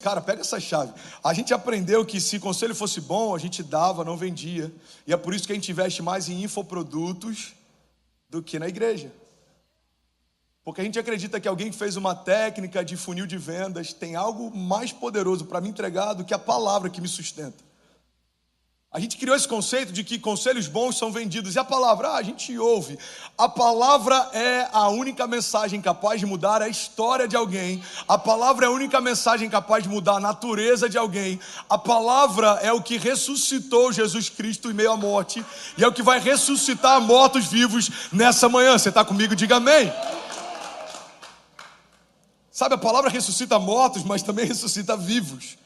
Cara, pega essa chave. A gente aprendeu que se conselho fosse bom, a gente dava, não vendia. E é por isso que a gente investe mais em infoprodutos do que na igreja. Porque a gente acredita que alguém que fez uma técnica de funil de vendas tem algo mais poderoso para me entregar do que a palavra que me sustenta. A gente criou esse conceito de que conselhos bons são vendidos. E a palavra, a gente ouve. A palavra é a única mensagem capaz de mudar a história de alguém. A palavra é a única mensagem capaz de mudar a natureza de alguém. A palavra é o que ressuscitou Jesus Cristo em meio à morte. E é o que vai ressuscitar mortos vivos nessa manhã. Você está comigo? Diga amém. Sabe, a palavra ressuscita mortos, mas também ressuscita vivos.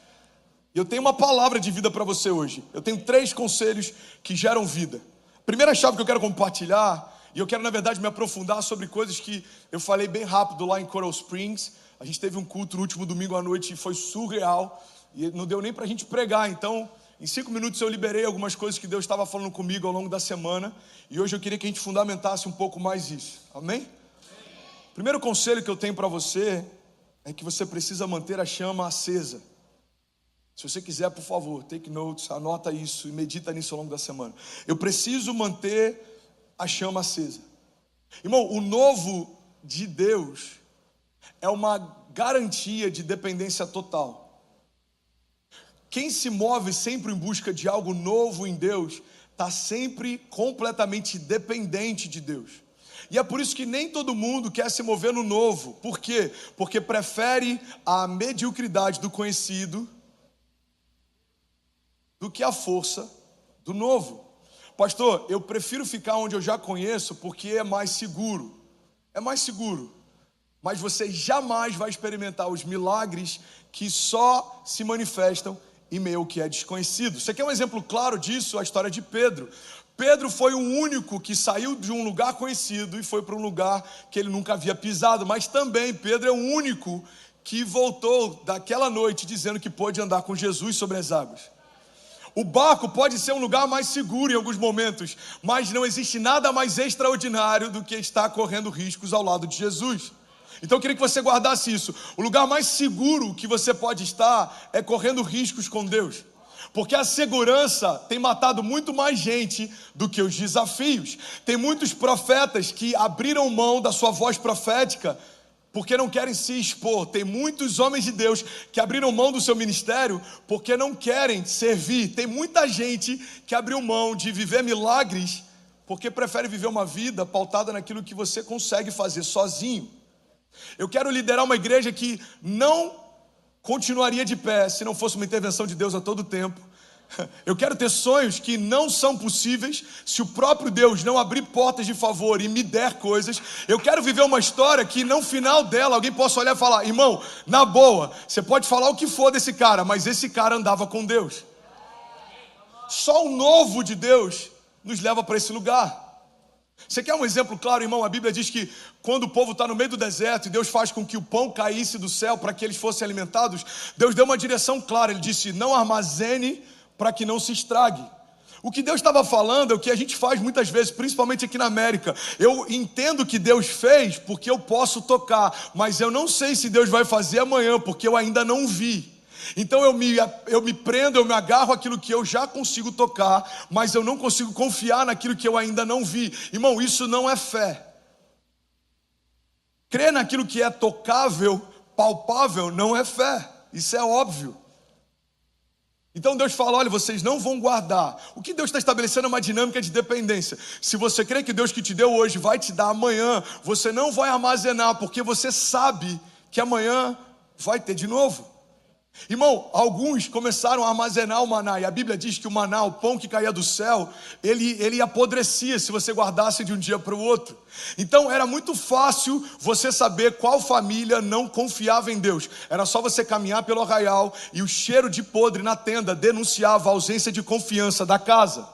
E eu tenho uma palavra de vida para você hoje. Eu tenho 3 conselhos que geram vida. Primeira chave que eu quero compartilhar, e eu quero na verdade me aprofundar sobre coisas que eu falei bem rápido lá em Coral Springs. A gente teve um culto no último domingo à noite e foi surreal. E não deu nem para a gente pregar. Então, em 5 minutos eu liberei algumas coisas que Deus estava falando comigo ao longo da semana. E hoje eu queria que a gente fundamentasse um pouco mais isso. Amém? Primeiro conselho que eu tenho para você é que você precisa manter a chama acesa. Se você quiser, por favor, take notes, anota isso e medita nisso ao longo da semana. Eu preciso manter a chama acesa. Irmão, o novo de Deus é uma garantia de dependência total. Quem se move sempre em busca de algo novo em Deus, está sempre completamente dependente de Deus. E é por isso que nem todo mundo quer se mover no novo. Por quê? Porque prefere a mediocridade do conhecido do que a força do novo. Pastor, eu prefiro ficar onde eu já conheço porque é mais seguro. É mais seguro. Mas você jamais vai experimentar os milagres que só se manifestam em meio ao que é desconhecido. Você quer um exemplo claro disso? A história de Pedro. Pedro foi o único que saiu de um lugar conhecido e foi para um lugar que ele nunca havia pisado. Mas também Pedro é o único que voltou daquela noite dizendo que pôde andar com Jesus sobre as águas. O barco pode ser um lugar mais seguro em alguns momentos, mas não existe nada mais extraordinário do que estar correndo riscos ao lado de Jesus. Então eu queria que você guardasse isso. O lugar mais seguro que você pode estar é correndo riscos com Deus. Porque a segurança tem matado muito mais gente do que os desafios. Tem muitos profetas que abriram mão da sua voz profética porque não querem se expor. Tem muitos homens de Deus que abriram mão do seu ministério porque não querem servir. Tem muita gente que abriu mão de viver milagres porque prefere viver uma vida pautada naquilo que você consegue fazer sozinho. Eu quero liderar uma igreja que não continuaria de pé se não fosse uma intervenção de Deus a todo tempo. Eu quero ter sonhos que não são possíveis se o próprio Deus não abrir portas de favor e me der coisas. Eu quero viver uma história que no final dela alguém possa olhar e falar: irmão, na boa, você pode falar o que for desse cara, mas esse cara andava com Deus. Só o novo de Deus nos leva para esse lugar. Você quer um exemplo claro, irmão? A Bíblia diz que quando o povo está no meio do deserto e Deus faz com que o pão caísse do céu para que eles fossem alimentados, Deus deu uma direção clara. Ele disse: não armazene para que não se estrague. O que Deus estava falando é o que a gente faz muitas vezes, principalmente aqui na América. Eu entendo que Deus fez porque eu posso tocar, mas eu não sei se Deus vai fazer amanhã porque eu ainda não vi. Então eu me prendo, eu me agarro àquilo que eu já consigo tocar, mas eu não consigo confiar naquilo que eu ainda não vi. Irmão, isso não é fé. Crer naquilo que é tocável, palpável, não é fé. Isso é óbvio. Então Deus fala: olha, vocês não vão guardar. O que Deus está estabelecendo é uma dinâmica de dependência. Se você crê que Deus que te deu hoje vai te dar amanhã, você não vai armazenar, porque você sabe que amanhã vai ter de novo. Irmão, alguns começaram a armazenar o maná, e a Bíblia diz que o maná, o pão que caía do céu, ele apodrecia se você guardasse de um dia para o outro. Então era muito fácil você saber qual família não confiava em Deus. Era só você caminhar pelo arraial e o cheiro de podre na tenda denunciava a ausência de confiança da casa.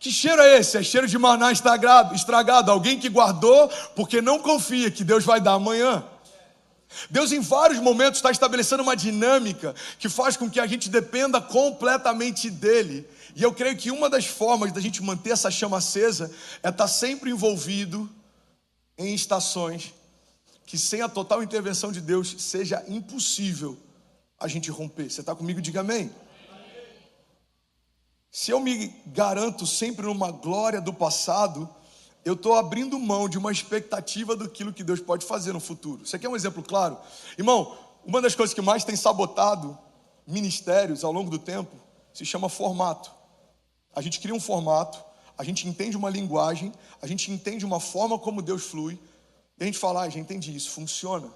Que cheiro é esse? É cheiro de maná estragado. Alguém que guardou porque não confia que Deus vai dar amanhã. Deus em vários momentos está estabelecendo uma dinâmica que faz com que a gente dependa completamente dele. E eu creio que uma das formas da gente manter essa chama acesa é estar sempre envolvido em estações que sem a total intervenção de Deus seja impossível a gente romper. Você está comigo? Diga amém. Se eu me garanto sempre numa glória do passado, eu estou abrindo mão de uma expectativa daquilo que Deus pode fazer no futuro. Você quer um exemplo claro? Irmão, uma das coisas que mais tem sabotado ministérios ao longo do tempo se chama formato. A gente cria um formato, a gente entende uma linguagem, a gente entende uma forma como Deus flui, e a gente fala, já entendi, isso funciona.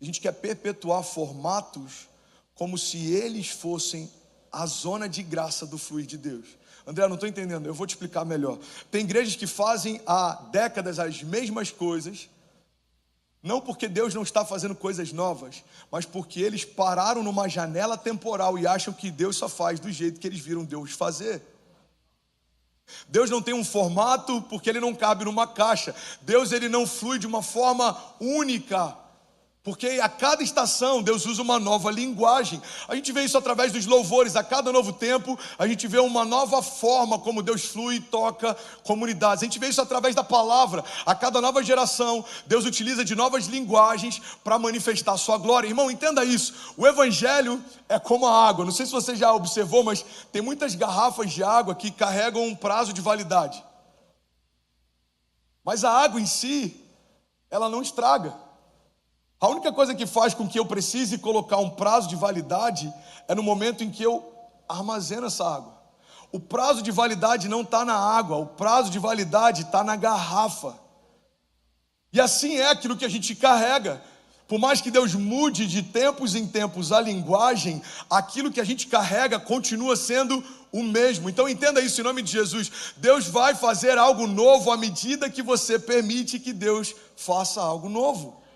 A gente quer perpetuar formatos como se eles fossem a zona de graça do fluir de Deus. André, não estou entendendo, eu vou te explicar melhor. Tem igrejas que fazem há décadas as mesmas coisas, não porque Deus não está fazendo coisas novas, mas porque eles pararam numa janela temporal e acham que Deus só faz do jeito que eles viram Deus fazer. Deus não tem um formato porque ele não cabe numa caixa. Deus ele não flui de uma forma única, porque a cada estação Deus usa uma nova linguagem. A gente vê isso através dos louvores. A cada novo tempo a gente vê uma nova forma como Deus flui e toca comunidades. A gente vê isso através da palavra. A cada nova geração Deus utiliza de novas linguagens para manifestar a sua glória. Irmão, entenda isso. O evangelho é como a água. Não sei se você já observou, mas tem muitas garrafas de água que carregam um prazo de validade. Mas a água em si, ela não estraga. A única coisa que faz com que eu precise colocar um prazo de validade é no momento em que eu armazeno essa água. O prazo de validade não está na água, o prazo de validade está na garrafa. E assim é aquilo que a gente carrega. Por mais que Deus mude de tempos em tempos a linguagem, aquilo que a gente carrega continua sendo o mesmo. Então entenda isso em nome de Jesus. Deus vai fazer algo novo à medida que você permite que Deus faça algo novo.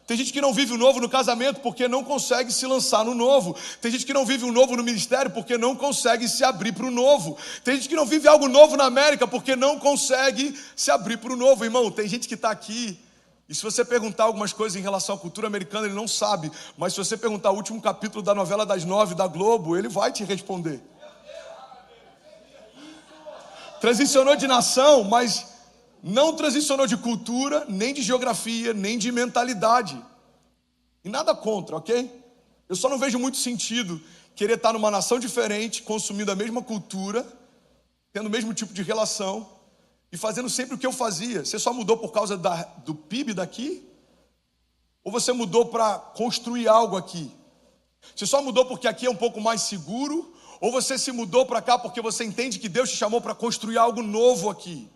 Tem gente que não vive o novo no casamento porque não consegue se lançar no novo. Tem gente que não vive o novo no ministério porque não consegue se abrir para o novo. Tem gente que não vive algo novo na América porque não consegue se abrir para o novo. Irmão, tem gente que está aqui e se você perguntar algumas coisas em relação à cultura americana, ele não sabe. Mas se você perguntar o último capítulo da novela das 9 da Globo, ele vai te responder. Transicionou de nação, mas não transicionou de cultura, nem de geografia, nem de mentalidade. E nada contra, ok? Eu só não vejo muito sentido querer estar numa nação diferente, consumindo a mesma cultura, tendo o mesmo tipo de relação e fazendo sempre o que eu fazia. Você só mudou por causa do PIB daqui? Ou você mudou para construir algo aqui? Você só mudou porque aqui é um pouco mais seguro? Ou você se mudou para cá porque você entende que Deus te chamou para construir algo novo aqui?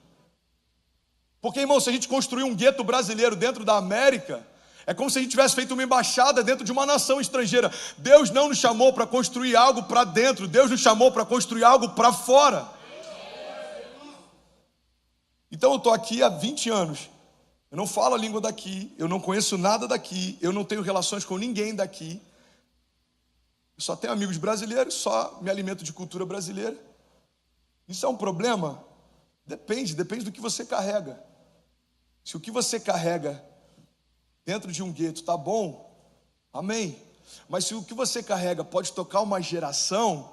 Porque, irmão, se a gente construir um gueto brasileiro dentro da América, é como se a gente tivesse feito uma embaixada dentro de uma nação estrangeira. Deus não nos chamou para construir algo para dentro, Deus nos chamou para construir algo para fora. Então eu estou aqui há 20 anos, eu não falo a língua daqui, eu não conheço nada daqui, eu não tenho relações com ninguém daqui, eu só tenho amigos brasileiros, só me alimento de cultura brasileira. Isso é um problema? Depende do que você carrega. Se o que você carrega dentro de um gueto está bom, amém. Mas se o que você carrega pode tocar uma geração,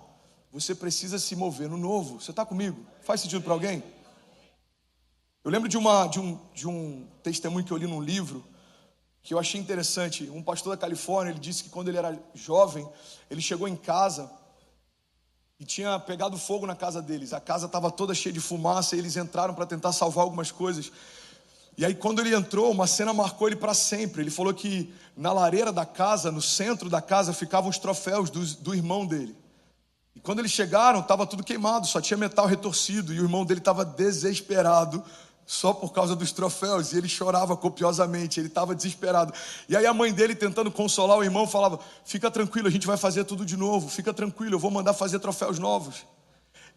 você precisa se mover no novo. Você está comigo? Faz sentido para alguém? Eu lembro de um testemunho que eu li num livro, que eu achei interessante. Um pastor da Califórnia, ele disse que quando ele era jovem, ele chegou em casa e tinha pegado fogo na casa deles. A casa estava toda cheia de fumaça e eles entraram para tentar salvar algumas coisas. E aí quando ele entrou, uma cena marcou ele para sempre. Ele falou que na lareira da casa, no centro da casa, ficavam os troféus do irmão dele. E quando eles chegaram, estava tudo queimado, só tinha metal retorcido. E o irmão dele estava desesperado só por causa dos troféus. E ele chorava copiosamente, ele estava desesperado. E aí a mãe dele, tentando consolar o irmão, falava: fica tranquilo, a gente vai fazer tudo de novo. Fica tranquilo, eu vou mandar fazer troféus novos.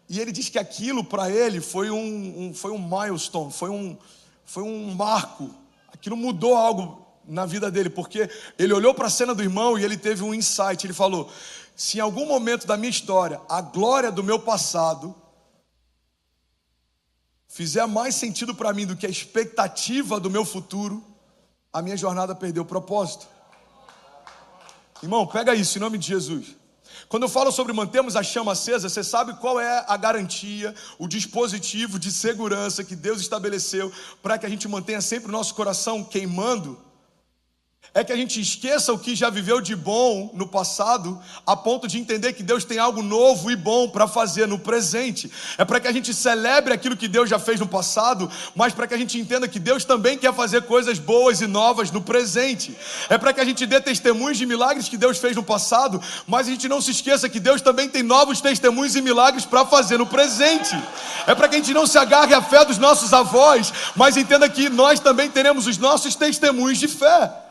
E ele diz que aquilo para ele foi um milestone, foi um marco. Aquilo mudou algo na vida dele, porque ele olhou para a cena do irmão e ele teve um insight. Ele falou: se em algum momento da minha história a glória do meu passado fizer mais sentido para mim do que a expectativa do meu futuro, a minha jornada perdeu o propósito. Irmão, pega isso em nome de Jesus. Quando eu falo sobre mantermos a chama acesa, você sabe qual é a garantia, o dispositivo de segurança que Deus estabeleceu para que a gente mantenha sempre o nosso coração queimando? É que a gente esqueça o que já viveu de bom no passado, a ponto de entender que Deus tem algo novo e bom para fazer no presente. É para que a gente celebre aquilo que Deus já fez no passado, mas para que a gente entenda que Deus também quer fazer coisas boas e novas no presente. É para que a gente dê testemunhos de milagres que Deus fez no passado, mas a gente não se esqueça que Deus também tem novos testemunhos e milagres para fazer no presente. É para que a gente não se agarre à fé dos nossos avós, mas entenda que nós também teremos os nossos testemunhos de fé.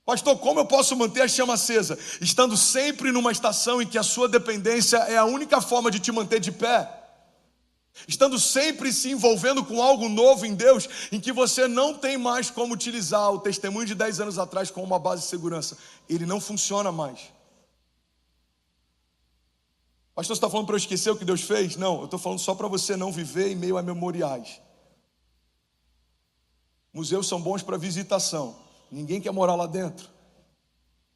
Pastor, como eu posso manter a chama acesa? Estando sempre numa estação em que a sua dependência é a única forma de te manter de pé. Estando sempre se envolvendo com algo novo em Deus, em que você não tem mais como utilizar o testemunho de 10 anos atrás como uma base de segurança. Ele não funciona mais. Pastor, você está falando para eu esquecer o que Deus fez? Não, eu estou falando só para você não viver em meio a memoriais. Museus são bons para visitação. Ninguém quer morar lá dentro.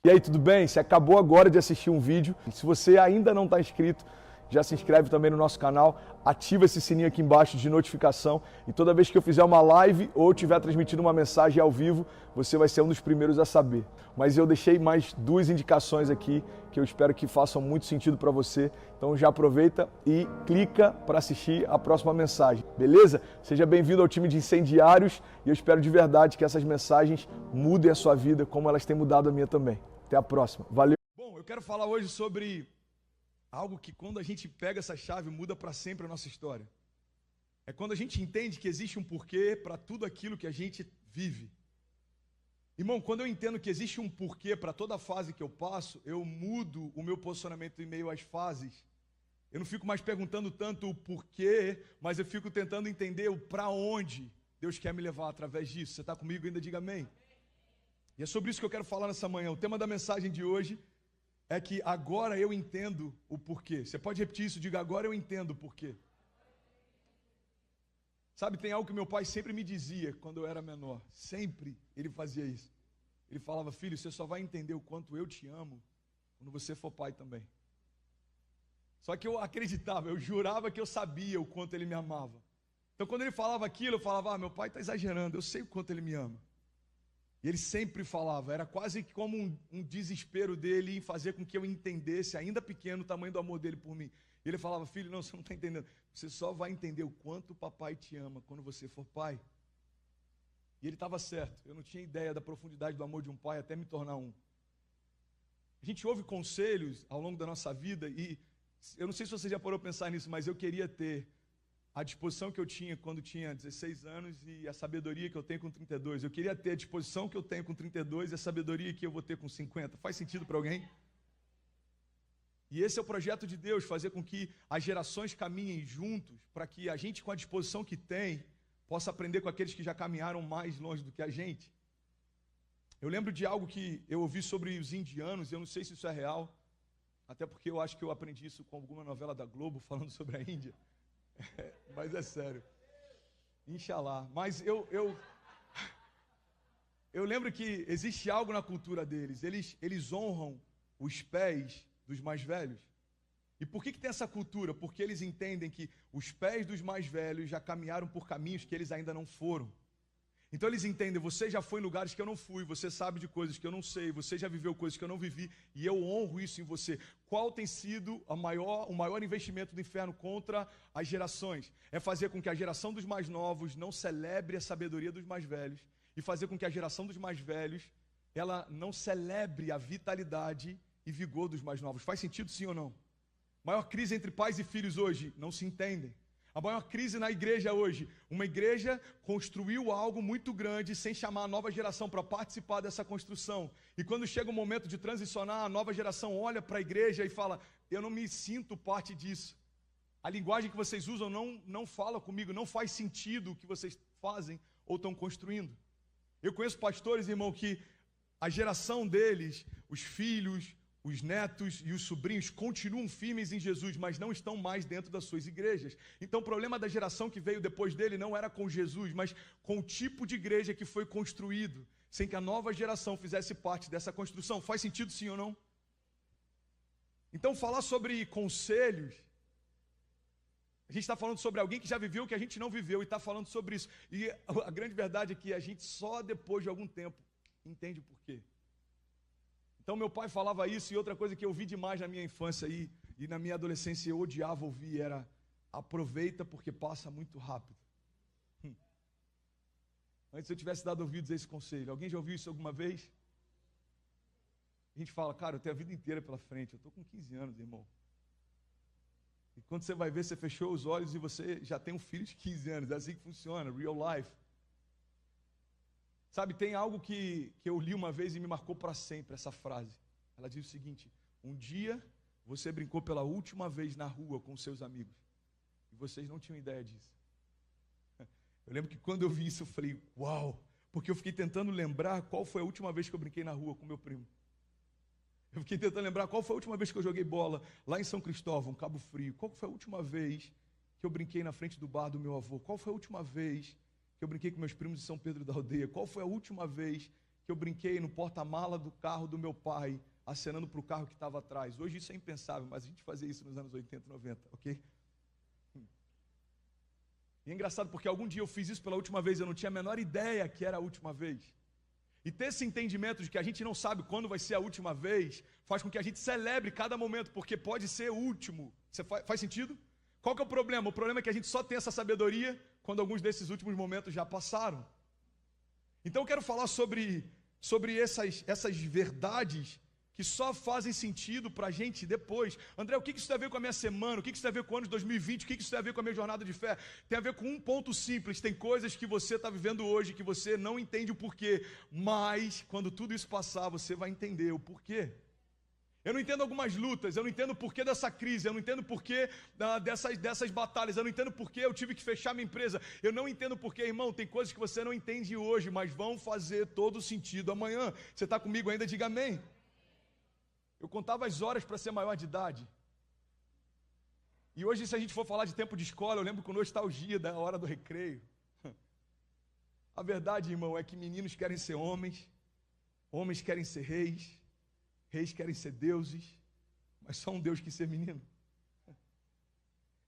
E aí, tudo bem? Você acabou agora de assistir um vídeo. Se você ainda não está inscrito, já se inscreve também no nosso canal, ativa esse sininho aqui embaixo de notificação e toda vez que eu fizer uma live ou estiver transmitindo uma mensagem ao vivo, você vai ser um dos primeiros a saber. Mas eu deixei mais 2 indicações aqui que eu espero que façam muito sentido para você. Então já aproveita e clica para assistir a próxima mensagem, beleza? Seja bem-vindo ao time de incendiários e eu espero de verdade que essas mensagens mudem a sua vida como elas têm mudado a minha também. Até a próxima. Valeu! Bom, eu quero falar hoje sobre algo que quando a gente pega essa chave muda para sempre a nossa história. É quando a gente entende que existe um porquê para tudo aquilo que a gente vive. Irmão, quando eu entendo que existe um porquê para toda fase que eu passo, eu mudo o meu posicionamento em meio às fases. Eu não fico mais perguntando tanto o porquê, mas eu fico tentando entender o para onde Deus quer me levar através disso. Você está comigo? Ainda diga amém. E é sobre isso que eu quero falar nessa manhã. O tema da mensagem de hoje é que agora eu entendo o porquê. Você pode repetir isso? Diga, agora eu entendo o porquê. Sabe, tem algo que meu pai sempre me dizia quando eu era menor. Sempre ele fazia isso. Ele falava, filho, você só vai entender o quanto eu te amo quando você for pai também. Só que eu acreditava, eu jurava que eu sabia o quanto ele me amava. Então quando ele falava aquilo, eu falava, meu pai está exagerando, eu sei o quanto ele me ama. E ele sempre falava, era quase como um desespero dele em fazer com que eu entendesse, ainda pequeno, o tamanho do amor dele por mim. E ele falava, filho, não, você não está entendendo. Você só vai entender o quanto o papai te ama quando você for pai. E ele estava certo, eu não tinha ideia da profundidade do amor de um pai até me tornar um. A gente ouve conselhos ao longo da nossa vida e eu não sei se você já parou a pensar nisso, mas eu queria ter a disposição que eu tinha quando tinha 16 anos e a sabedoria que eu tenho com 32. Eu queria ter a disposição que eu tenho com 32 e a sabedoria que eu vou ter com 50. Faz sentido para alguém? E esse é o projeto de Deus, fazer com que as gerações caminhem juntos, para que a gente, com a disposição que tem, possa aprender com aqueles que já caminharam mais longe do que a gente. Eu lembro de algo que eu ouvi sobre os indianos, eu não sei se isso é real, até porque eu acho que eu aprendi isso com alguma novela da Globo falando sobre a Índia. Mas é sério. Inshallah. Mas eu lembro que existe algo na cultura deles. Eles honram os pés dos mais velhos. E por que tem essa cultura? Porque eles entendem que os pés dos mais velhos já caminharam por caminhos que eles ainda não foram. Então eles entendem, você já foi em lugares que eu não fui, você sabe de coisas que eu não sei, você já viveu coisas que eu não vivi, e eu honro isso em você. Qual tem sido o maior investimento do inferno contra as gerações? É fazer com que a geração dos mais novos não celebre a sabedoria dos mais velhos, e fazer com que a geração dos mais velhos, ela não celebre a vitalidade e vigor dos mais novos. Faz sentido sim ou não? Maior crise entre pais e filhos hoje, não se entendem. A maior crise na igreja hoje, uma igreja construiu algo muito grande sem chamar a nova geração para participar dessa construção. E quando chega o momento de transicionar, a nova geração olha para a igreja e fala, eu não me sinto parte disso. A linguagem que vocês usam não fala comigo, não faz sentido o que vocês fazem ou estão construindo. Eu conheço pastores, irmão, que a geração deles, os filhos, os netos e os sobrinhos continuam firmes em Jesus, mas não estão mais dentro das suas igrejas. Então o problema da geração que veio depois dele não era com Jesus, mas com o tipo de igreja que foi construído, sem que a nova geração fizesse parte dessa construção. Faz sentido sim ou não? Então falar sobre conselhos A gente está falando sobre alguém que já viveu o que a gente não viveu e está falando sobre isso. E a grande verdade é que a gente só depois de algum tempo entende o porquê. Então meu pai falava isso, e outra coisa que eu ouvi demais na minha infância e na minha adolescência eu odiava ouvir era: aproveita porque passa muito rápido. Antes eu tivesse dado ouvidos a esse conselho. Alguém já ouviu isso alguma vez? A gente fala: cara, eu tenho a vida inteira pela frente, eu estou com 15 anos, irmão. E quando você vai ver, você fechou os olhos e você já tem um filho de 15 anos. É assim que funciona, real life. Sabe, tem algo que eu li uma vez e me marcou para sempre, essa frase. Ela diz o seguinte: um dia você brincou pela última vez na rua com seus amigos. E vocês não tinham ideia disso. Eu lembro que quando eu vi isso, eu falei: uau! Porque eu fiquei tentando lembrar qual foi a última vez que eu brinquei na rua com meu primo. Eu fiquei tentando lembrar qual foi a última vez que eu joguei bola lá em São Cristóvão, Cabo Frio. Qual foi a última vez que eu brinquei na frente do bar do meu avô? Qual foi a última vez que eu brinquei com meus primos de São Pedro da Aldeia? Qual foi a última vez que eu brinquei no porta-mala do carro do meu pai, acenando para o carro que estava atrás? Hoje isso é impensável, mas a gente fazia isso nos anos 80 e 90, ok? E é engraçado porque algum dia eu fiz isso pela última vez, eu não tinha a menor ideia que era a última vez. E ter esse entendimento de que a gente não sabe quando vai ser a última vez, faz com que a gente celebre cada momento, porque pode ser o último. Faz sentido? Qual que é o problema? O problema é que a gente só tem essa sabedoria quando alguns desses últimos momentos já passaram. Então eu quero falar sobre essas verdades que só fazem sentido para a gente depois. André, o que isso tem a ver com a minha semana? O que isso tem a ver com o ano de 2020? O que isso tem a ver com a minha jornada de fé? Tem a ver com um ponto simples. Tem coisas que você está vivendo hoje que você não entende o porquê, mas quando tudo isso passar, você vai entender o porquê. Eu não entendo algumas lutas, eu não entendo o porquê dessa crise, eu não entendo o porquê dessas batalhas, eu não entendo o porquê eu tive que fechar minha empresa, eu não entendo o porquê, irmão. Tem coisas que você não entende hoje, mas vão fazer todo sentido amanhã. Você está comigo ainda? Diga amém. Eu contava as horas para ser maior de idade. E hoje, se a gente for falar de tempo de escola, eu lembro com nostalgia da hora do recreio. A verdade, irmão, é que meninos querem ser homens, homens querem ser reis, reis querem ser deuses, mas só um Deus quis ser menino.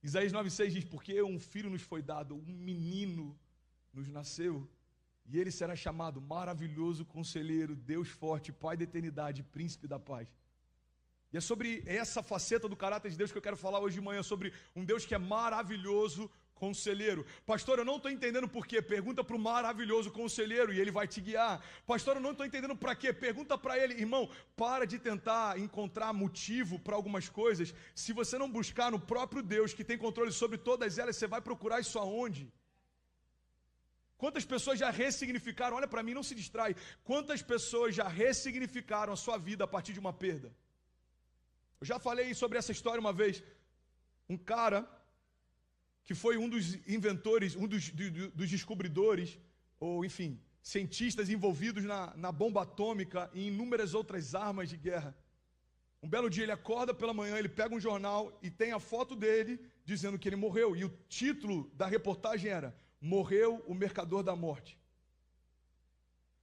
Isaías 9,6 diz: porque um filho nos foi dado, um menino nos nasceu, e ele será chamado Maravilhoso Conselheiro, Deus Forte, Pai da Eternidade, Príncipe da Paz. E é sobre essa faceta do caráter de Deus que eu quero falar hoje de manhã, sobre um Deus que é maravilhoso conselheiro. Pastor, eu não estou entendendo por quê. Pergunta para o maravilhoso conselheiro e ele vai te guiar. Pastor, eu não estou entendendo para quê. Pergunta para ele. Irmão, para de tentar encontrar motivo para algumas coisas. Se você não buscar no próprio Deus que tem controle sobre todas elas, você vai procurar isso aonde? Quantas pessoas já ressignificaram? Olha para mim, não se distrai. Quantas pessoas já ressignificaram a sua vida a partir de uma perda? Eu já falei sobre essa história uma vez. Um cara que foi um dos inventores, um dos descobridores, ou enfim, cientistas envolvidos na bomba atômica e em inúmeras outras armas de guerra. Um belo dia ele acorda pela manhã, ele pega um jornal e tem a foto dele dizendo que ele morreu. E o título da reportagem era: Morreu o Mercador da Morte.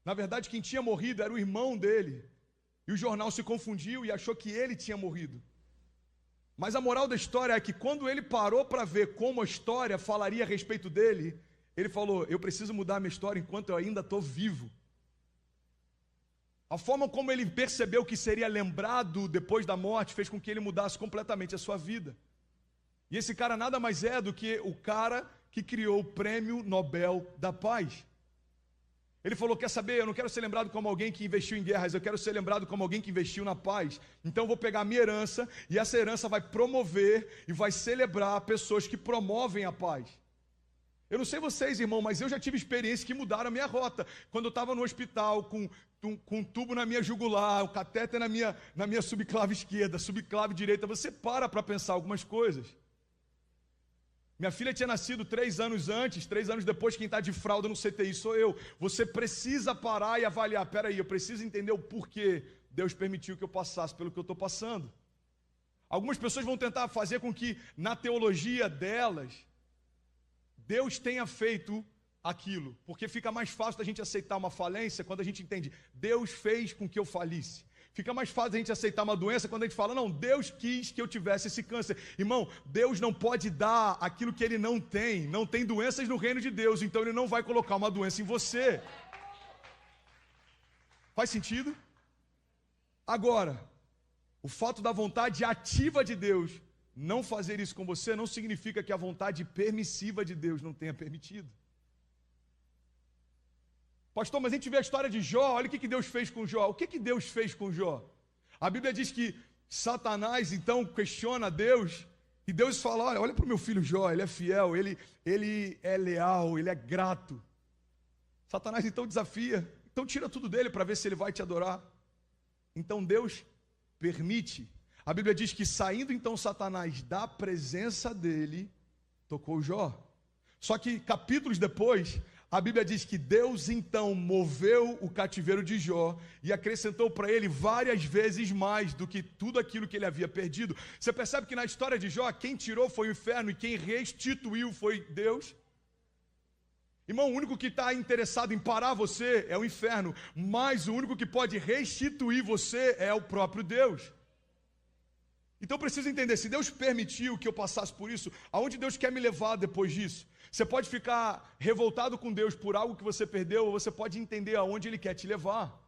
Na verdade, quem tinha morrido era o irmão dele. E o jornal se confundiu e achou que ele tinha morrido. Mas a moral da história é que quando ele parou para ver como a história falaria a respeito dele, ele falou: eu preciso mudar a minha história enquanto eu ainda estou vivo. A forma como ele percebeu que seria lembrado depois da morte fez com que ele mudasse completamente a sua vida. E esse cara nada mais é do que o cara que criou o Prêmio Nobel da Paz. Ele falou: quer saber, eu não quero ser lembrado como alguém que investiu em guerras, eu quero ser lembrado como alguém que investiu na paz. Então eu vou pegar a minha herança, e essa herança vai promover e vai celebrar pessoas que promovem a paz. Eu não sei vocês, irmão, mas eu já tive experiências que mudaram a minha rota. Quando eu estava no hospital com um tubo na minha jugular, o catéter na minha subclave esquerda, subclave direita, você para pensar algumas coisas. Minha filha tinha nascido 3 anos antes, 3 anos depois, quem está de fralda no CTI sou eu. Você precisa parar e avaliar. Peraí, eu preciso entender o porquê Deus permitiu que eu passasse pelo que eu estou passando. Algumas pessoas vão tentar fazer com que na teologia delas, Deus tenha feito aquilo. Porque fica mais fácil da gente aceitar uma falência quando a gente entende: Deus fez com que eu falisse. Fica mais fácil a gente aceitar uma doença quando a gente fala, não, Deus quis que eu tivesse esse câncer. Irmão, Deus não pode dar aquilo que Ele não tem. Não tem doenças no reino de Deus, então Ele não vai colocar uma doença em você. Faz sentido? Agora, o fato da vontade ativa de Deus não fazer isso com você não significa que a vontade permissiva de Deus não tenha permitido. Pastor, mas a gente vê a história de Jó, olha o que Deus fez com Jó. O que Deus fez com Jó? A Bíblia diz que Satanás então questiona Deus, e Deus fala, olha para o meu filho Jó, ele é fiel, ele é leal, ele é grato. Satanás então desafia, então tira tudo dele para ver se ele vai te adorar. Então Deus permite. A Bíblia diz que saindo então Satanás da presença dele, tocou Jó. Só que capítulos depois, a Bíblia diz que Deus então moveu o cativeiro de Jó e acrescentou para ele várias vezes mais do que tudo aquilo que ele havia perdido. Você percebe que na história de Jó, quem tirou foi o inferno e quem restituiu foi Deus? Irmão, o único que está interessado em parar você é o inferno, mas o único que pode restituir você é o próprio Deus. Então eu preciso entender, se Deus permitiu que eu passasse por isso, aonde Deus quer me levar depois disso? Você pode ficar revoltado com Deus por algo que você perdeu, ou você pode entender aonde Ele quer te levar.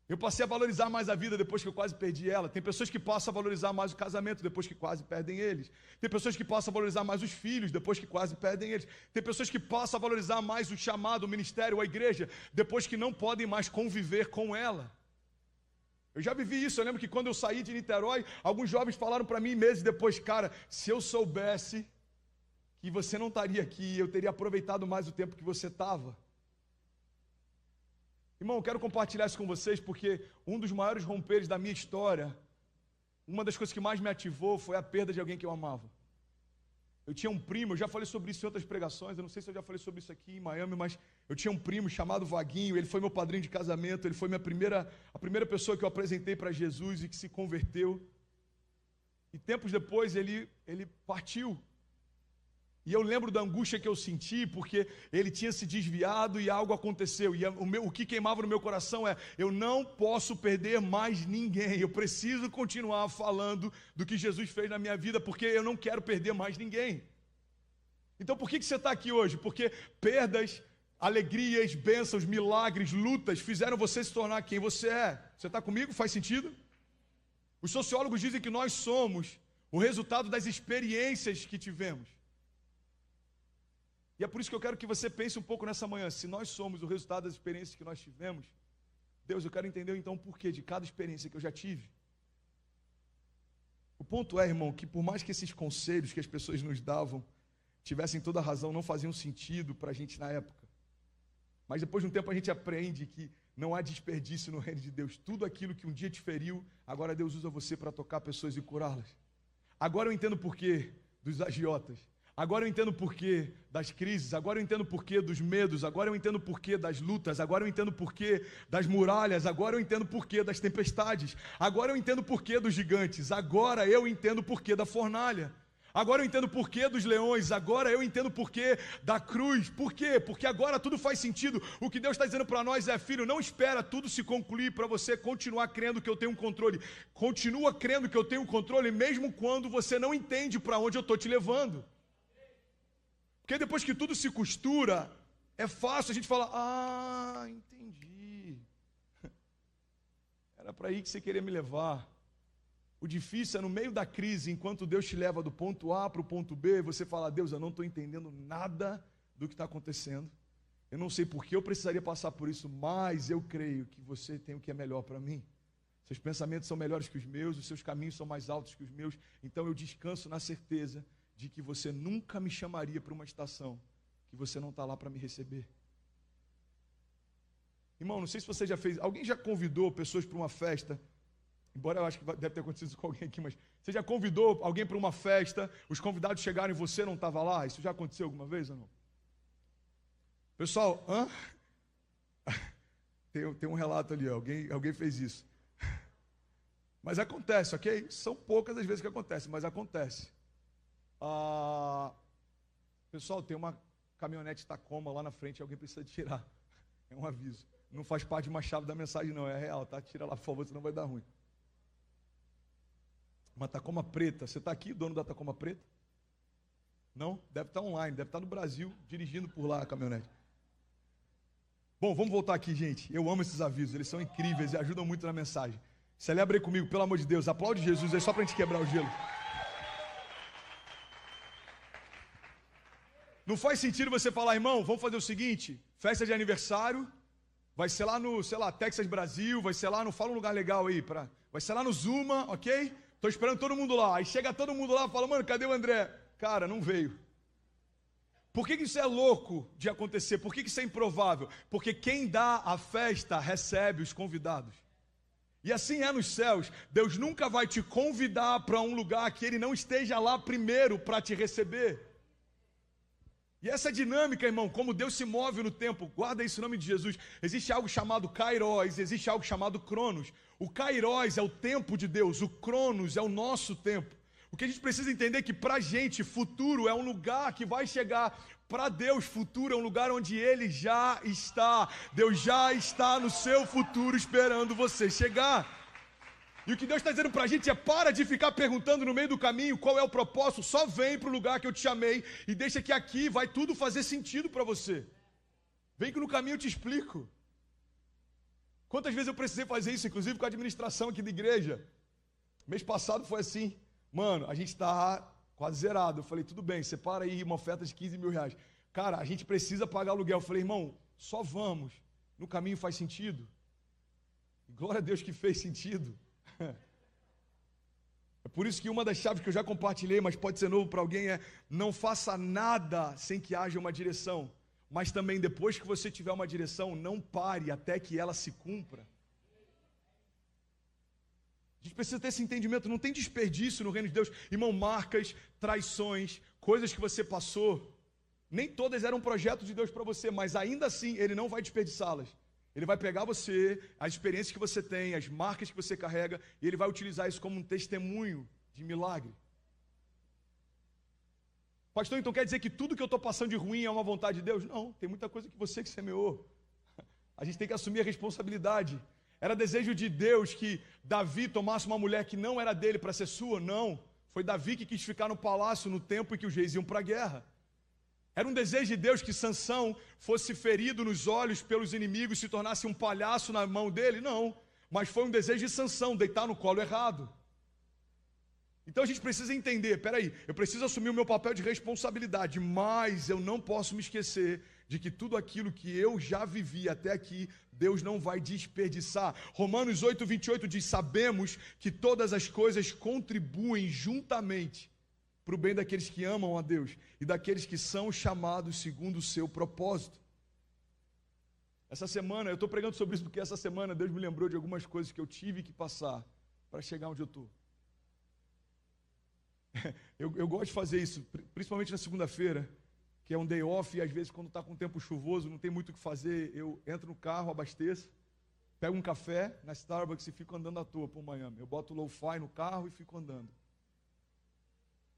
Eu passei a valorizar mais a vida depois que eu quase perdi ela. Tem pessoas que passam a valorizar mais o casamento depois que quase perdem eles. Tem pessoas que passam a valorizar mais os filhos depois que quase perdem eles. Tem pessoas que passam a valorizar mais o chamado, o ministério, a igreja, depois que não podem mais conviver com ela. Eu já vivi isso, eu lembro que quando eu saí de Niterói, alguns jovens falaram para mim meses depois, cara, se eu soubesse que você não estaria aqui, eu teria aproveitado mais o tempo que você estava. Irmão, eu quero compartilhar isso com vocês, porque um dos maiores romperes da minha história, uma das coisas que mais me ativou foi a perda de alguém que eu amava. Eu tinha um primo, eu já falei sobre isso em outras pregações, eu não sei se eu já falei sobre isso aqui em Miami, mas eu tinha um primo chamado Vaguinho, ele foi meu padrinho de casamento, ele foi a primeira pessoa que eu apresentei para Jesus e que se converteu. E tempos depois ele partiu. E eu lembro da angústia que eu senti, porque ele tinha se desviado e algo aconteceu. E o que queimava no meu coração é, eu não posso perder mais ninguém. Eu preciso continuar falando do que Jesus fez na minha vida, porque eu não quero perder mais ninguém. Então por que você está aqui hoje? Porque perdas, alegrias, bênçãos, milagres, lutas fizeram você se tornar quem você é. Você está comigo? Faz sentido? Os sociólogos dizem que nós somos o resultado das experiências que tivemos. E é por isso que eu quero que você pense um pouco nessa manhã. Se nós somos o resultado das experiências que nós tivemos, Deus, eu quero entender então o porquê de cada experiência que eu já tive. O ponto é, irmão, que por mais que esses conselhos que as pessoas nos davam tivessem toda a razão, não faziam sentido para a gente na época. Mas depois de um tempo a gente aprende que não há desperdício no reino de Deus. Tudo aquilo que um dia te feriu, agora Deus usa você para tocar pessoas e curá-las. Agora eu entendo o porquê dos agiotas. Agora eu entendo o porquê das crises, agora eu entendo o porquê dos medos, agora eu entendo o porquê das lutas, agora eu entendo o porquê das muralhas, agora eu entendo o porquê das tempestades, agora eu entendo o porquê dos gigantes, agora eu entendo o porquê da fornalha, agora eu entendo o porquê dos leões, agora eu entendo o porquê da cruz. Por quê? Porque agora tudo faz sentido. O que Deus está dizendo para nós é, filho, não espera tudo se concluir para você continuar crendo que eu tenho um controle. Continua crendo que eu tenho um controle mesmo quando você não entende para onde eu estou te levando. Porque depois que tudo se costura, é fácil a gente falar, entendi. Era para aí que você queria me levar. O difícil é no meio da crise, enquanto Deus te leva do ponto A para o ponto B, você fala, Deus, eu não estou entendendo nada do que está acontecendo. Eu não sei por que eu precisaria passar por isso, mas eu creio que você tem o que é melhor para mim. Seus pensamentos são melhores que os meus, os seus caminhos são mais altos que os meus, então eu descanso na certeza de que você nunca me chamaria para uma estação que você não está lá para me receber. Irmão, não sei se você já fez, alguém já convidou pessoas para uma festa, embora eu acho que deve ter acontecido isso com alguém aqui, mas você já convidou alguém para uma festa, os convidados chegaram e você não estava lá? Isso já aconteceu alguma vez ou não? Pessoal, tem um relato ali, alguém fez isso. Mas acontece, ok? São poucas as vezes que acontece, mas acontece. Pessoal, tem uma caminhonete Tacoma lá na frente, alguém precisa tirar. É um aviso. Não faz parte de uma chave da mensagem, não. É real, tá? Tira lá, por favor, senão vai dar ruim. Uma Tacoma preta. Você está aqui, dono da Tacoma preta? Não? Deve estar online, deve estar no Brasil, dirigindo por lá a caminhonete. Bom, vamos voltar aqui, gente. Eu amo esses avisos, eles são incríveis e ajudam muito na mensagem. Celebre aí comigo, pelo amor de Deus. Aplaude Jesus, é só para a gente quebrar o gelo. Não faz sentido você falar, irmão, vamos fazer o seguinte, festa de aniversário, vai ser lá no, sei lá, Texas, Brasil, vai ser lá no, fala um lugar legal aí, vai ser lá no Zuma, ok? Tô esperando todo mundo lá. Aí chega todo mundo lá e fala, mano, cadê o André? Cara, não veio. Por que isso é louco de acontecer? Por que isso é improvável? Porque quem dá a festa recebe os convidados. E assim é nos céus. Deus nunca vai te convidar para um lugar que Ele não esteja lá primeiro para te receber. E essa dinâmica, irmão, como Deus se move no tempo, guarda isso em nome de Jesus. Existe algo chamado Kairos, existe algo chamado Cronos. O Kairos é o tempo de Deus, o Cronos é o nosso tempo. O que a gente precisa entender é que para a gente, futuro é um lugar que vai chegar. Para Deus, futuro é um lugar onde Ele já está. Deus já está no seu futuro esperando você chegar. E o que Deus está dizendo para a gente é: para de ficar perguntando no meio do caminho qual é o propósito, só vem para o lugar que eu te chamei e deixa que aqui vai tudo fazer sentido para você. Vem que no caminho eu te explico. Quantas vezes eu precisei fazer isso, inclusive com a administração aqui da igreja. Mês passado foi assim, mano, a gente está quase zerado. Eu falei, tudo bem, separa aí uma oferta de 15 mil reais. Cara, a gente precisa pagar aluguel. Eu falei, irmão, só vamos, no caminho faz sentido. E glória a Deus que fez sentido. É por isso que uma das chaves que eu já compartilhei, mas pode ser novo para alguém, é: não faça nada sem que haja uma direção. Mas também depois que você tiver uma direção, não pare até que ela se cumpra. A gente precisa ter esse entendimento, não tem desperdício no reino de Deus. Irmão, marcas, traições, coisas que você passou, nem todas eram um projeto de Deus para você, mas ainda assim Ele não vai desperdiçá-las. Ele vai pegar você, as experiências que você tem, as marcas que você carrega, e Ele vai utilizar isso como um testemunho de milagre. Pastor, então quer dizer que tudo que eu estou passando de ruim é uma vontade de Deus? Não, tem muita coisa que você que semeou. A gente tem que assumir a responsabilidade. Era desejo de Deus que Davi tomasse uma mulher que não era dele para ser sua? Não. Foi Davi que quis ficar no palácio no tempo em que os reis iam para a guerra. Era um desejo de Deus que Sansão fosse ferido nos olhos pelos inimigos, se tornasse um palhaço na mão dele? Não. Mas foi um desejo de Sansão, deitar no colo errado. Então a gente precisa entender, peraí, eu preciso assumir o meu papel de responsabilidade, mas eu não posso me esquecer de que tudo aquilo que eu já vivi até aqui, Deus não vai desperdiçar. Romanos 8:28 diz: sabemos que todas as coisas contribuem juntamente para o bem daqueles que amam a Deus e daqueles que são chamados segundo o seu propósito. Essa semana, eu estou pregando sobre isso porque essa semana Deus me lembrou de algumas coisas que eu tive que passar para chegar onde eu estou. Eu gosto de fazer isso, principalmente na segunda-feira, que é um day off, e às vezes quando está com tempo chuvoso, não tem muito o que fazer, eu entro no carro, abasteço, pego um café na Starbucks e fico andando à toa por Miami. Eu boto o lo-fi no carro e fico andando.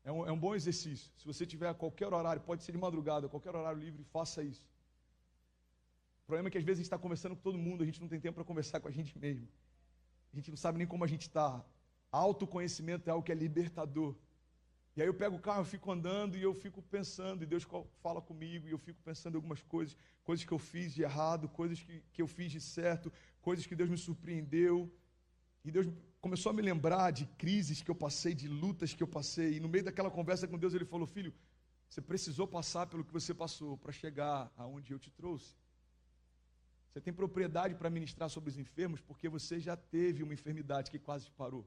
É um bom exercício. Se você tiver a qualquer horário, pode ser de madrugada, qualquer horário livre, faça isso. O problema é que às vezes a gente está conversando com todo mundo, a gente não tem tempo para conversar com a gente mesmo. A gente não sabe nem como a gente está. Autoconhecimento é algo que é libertador. E aí eu pego o carro, eu fico andando e eu fico pensando, e Deus fala comigo, e eu fico pensando em algumas coisas que eu fiz de errado, coisas que eu fiz de certo, coisas que Deus me surpreendeu. E Deus começou a me lembrar de crises que eu passei, de lutas que eu passei. E no meio daquela conversa com Deus, Ele falou: filho, você precisou passar pelo que você passou para chegar aonde eu te trouxe. Você tem propriedade para ministrar sobre os enfermos porque você já teve uma enfermidade que quase te parou.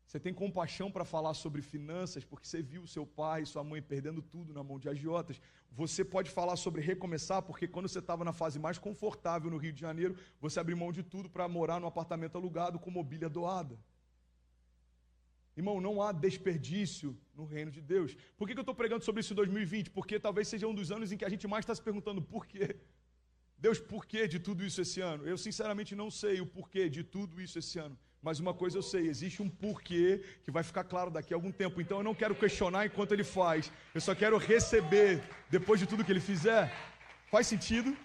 Você tem compaixão para falar sobre finanças, porque você viu seu pai e sua mãe perdendo tudo na mão de agiotas. Você pode falar sobre recomeçar, porque quando você estava na fase mais confortável no Rio de Janeiro, você abriu mão de tudo para morar num apartamento alugado com mobília doada. Irmão, não há desperdício no reino de Deus. Por que eu estou pregando sobre isso em 2020? Porque talvez seja um dos anos em que a gente mais está se perguntando por quê. Deus, por que de tudo isso esse ano? Eu sinceramente não sei o porquê de tudo isso esse ano. Mas uma coisa eu sei, existe um porquê que vai ficar claro daqui a algum tempo. Então eu não quero questionar enquanto Ele faz. Eu só quero receber depois de tudo que Ele fizer. Faz sentido?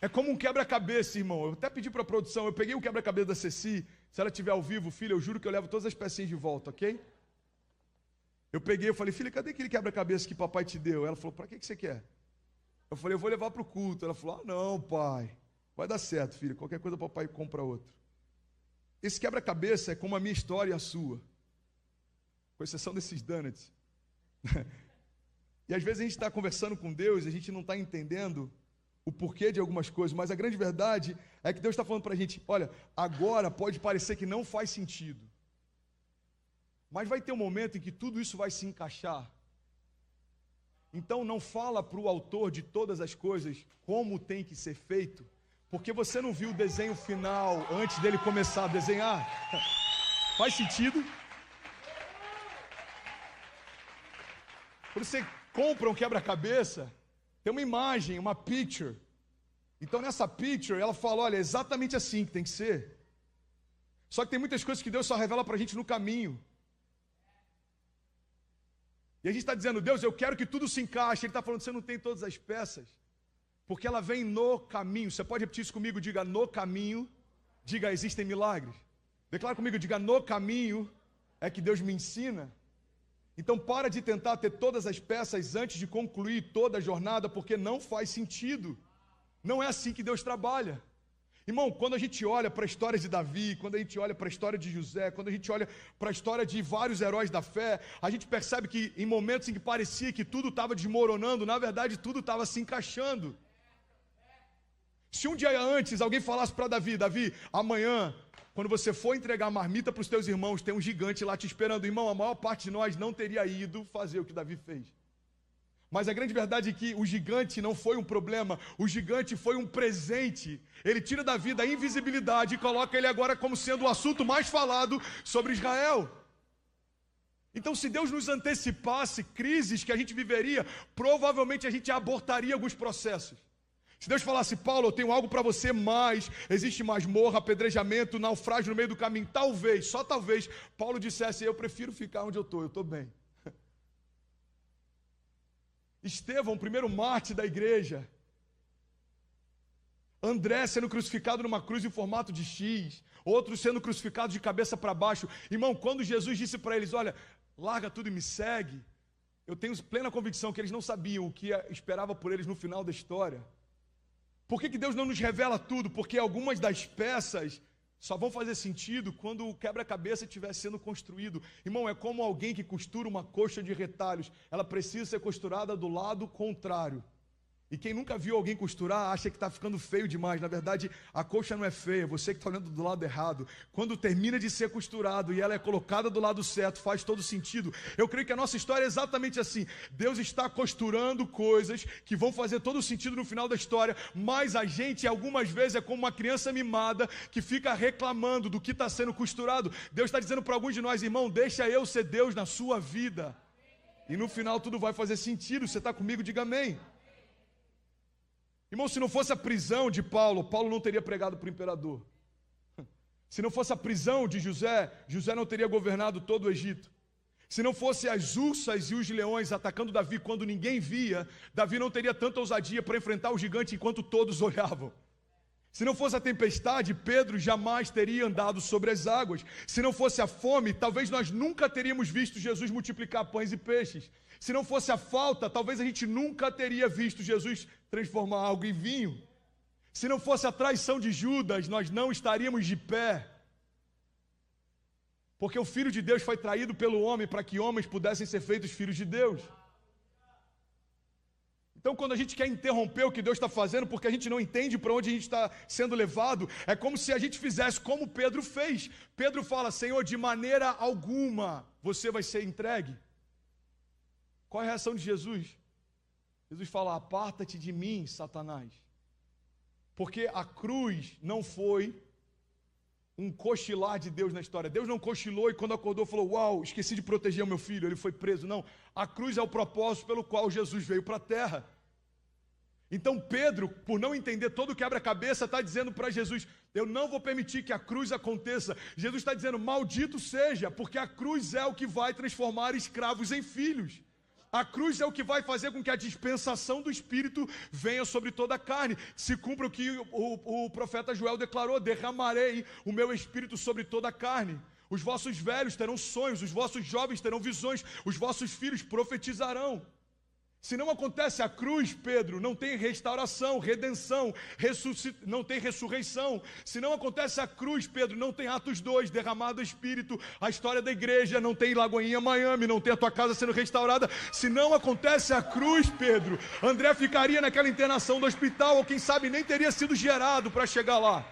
É como um quebra-cabeça, irmão. Eu até pedi para a produção, eu peguei o quebra-cabeça da Ceci. Se ela estiver ao vivo, filha, eu juro que eu levo todas as pecinhas de volta, ok? Eu peguei, eu falei, filha, cadê aquele quebra-cabeça que papai te deu? Ela falou, para que você quer? Eu falei, eu vou levar para o culto. Ela falou, não, pai, vai dar certo, filha, qualquer coisa papai compra outro. Esse quebra-cabeça é como a minha história e a sua, com exceção desses donuts. E às vezes a gente está conversando com Deus e a gente não está entendendo o porquê de algumas coisas, mas a grande verdade é que Deus está falando para a gente, olha, agora pode parecer que não faz sentido, mas vai ter um momento em que tudo isso vai se encaixar. Então não fala para o autor de todas as coisas como tem que ser feito, porque você não viu o desenho final antes dele começar a desenhar. Faz sentido? Quando você compra um quebra-cabeça, tem uma imagem, uma picture. Então nessa picture ela fala, olha, é exatamente assim que tem que ser. Só que tem muitas coisas que Deus só revela para a gente no caminho. E a gente está dizendo, Deus, eu quero que tudo se encaixe. Ele está falando, você não tem todas as peças, porque ela vem no caminho. Você pode repetir isso comigo? Diga, no caminho. Diga, existem milagres. Declara comigo, diga, no caminho é que Deus me ensina. Então para de tentar ter todas as peças antes de concluir toda a jornada, porque não faz sentido. Não é assim que Deus trabalha. Irmão, quando a gente olha para a história de Davi, quando a gente olha para a história de José, quando a gente olha para a história de vários heróis da fé, a gente percebe que em momentos em que parecia que tudo estava desmoronando, na verdade tudo estava se encaixando. Se um dia antes alguém falasse para Davi, Davi, amanhã, quando você for entregar a marmita para os teus irmãos, tem um gigante lá te esperando. Irmão, a maior parte de nós não teria ido fazer o que Davi fez. Mas a grande verdade é que o gigante não foi um problema, o gigante foi um presente. Ele tira Davi da invisibilidade e coloca ele agora como sendo o assunto mais falado sobre Israel. Então, se Deus nos antecipasse crises que a gente viveria, provavelmente a gente abortaria alguns processos. Se Deus falasse, Paulo, eu tenho algo para você mais, existe masmorra, apedrejamento, naufrágio no meio do caminho, talvez, só talvez, Paulo dissesse, eu prefiro ficar onde eu estou bem. Estevão, o primeiro mártir da igreja. André sendo crucificado numa cruz em formato de X. Outros sendo crucificados de cabeça para baixo. Irmão, quando Jesus disse para eles, olha, larga tudo e me segue, eu tenho plena convicção que eles não sabiam o que esperava por eles no final da história. Por que Deus não nos revela tudo? Porque algumas das peças só vão fazer sentido quando o quebra-cabeça estiver sendo construído. Irmão, é como alguém que costura uma coxa de retalhos. Ela precisa ser costurada do lado contrário. E quem nunca viu alguém costurar acha que está ficando feio demais. Na verdade, a coxa não é feia, você que está olhando do lado errado. Quando termina de ser costurado e ela é colocada do lado certo, faz todo sentido. Eu creio que a nossa história é exatamente assim. Deus está costurando coisas que vão fazer todo sentido no final da história, mas a gente algumas vezes é como uma criança mimada que fica reclamando do que está sendo costurado. Deus está dizendo para alguns de nós, irmão, deixa eu ser Deus na sua vida. E no final tudo vai fazer sentido. Você está comigo? Diga amém. Irmão, se não fosse a prisão de Paulo, Paulo não teria pregado para o imperador. Se não fosse a prisão de José, José não teria governado todo o Egito. Se não fosse as ursas e os leões atacando Davi quando ninguém via, Davi não teria tanta ousadia para enfrentar o gigante enquanto todos olhavam. Se não fosse a tempestade, Pedro jamais teria andado sobre as águas. Se não fosse a fome, talvez nós nunca teríamos visto Jesus multiplicar pães e peixes. Se não fosse a falta, talvez a gente nunca teria visto Jesus transformar algo em vinho. Se não fosse a traição de Judas, nós não estaríamos de pé. Porque o Filho de Deus foi traído pelo homem para que homens pudessem ser feitos filhos de Deus. Então, quando a gente quer interromper o que Deus está fazendo, porque a gente não entende para onde a gente está sendo levado, é como se a gente fizesse como Pedro fez. Pedro fala, Senhor, de maneira alguma você vai ser entregue. Qual é a reação de Jesus? Jesus fala, aparta-te de mim, Satanás. Porque a cruz não foi um cochilar de Deus na história. Deus não cochilou e quando acordou falou, uau, esqueci de proteger o meu filho, ele foi preso. Não, a cruz é o propósito pelo qual Jesus veio para a terra. Então Pedro, por não entender todo o quebra-cabeça, está dizendo para Jesus, eu não vou permitir que a cruz aconteça. Jesus está dizendo, maldito seja, porque a cruz é o que vai transformar escravos em filhos. A cruz é o que vai fazer com que a dispensação do Espírito venha sobre toda a carne. Se cumpra o que o profeta Joel declarou: derramarei o meu Espírito sobre toda a carne. Os vossos velhos terão sonhos, os vossos jovens terão visões, os vossos filhos profetizarão. Se não acontece a cruz, Pedro, não tem restauração, redenção, não tem ressurreição. Se não acontece a cruz, Pedro, não tem Atos 2, derramado o Espírito, a história da igreja, não tem Lagoinha, Miami, não tem a tua casa sendo restaurada. Se não acontece a cruz, Pedro, André ficaria naquela internação do hospital, ou quem sabe nem teria sido gerado para chegar lá.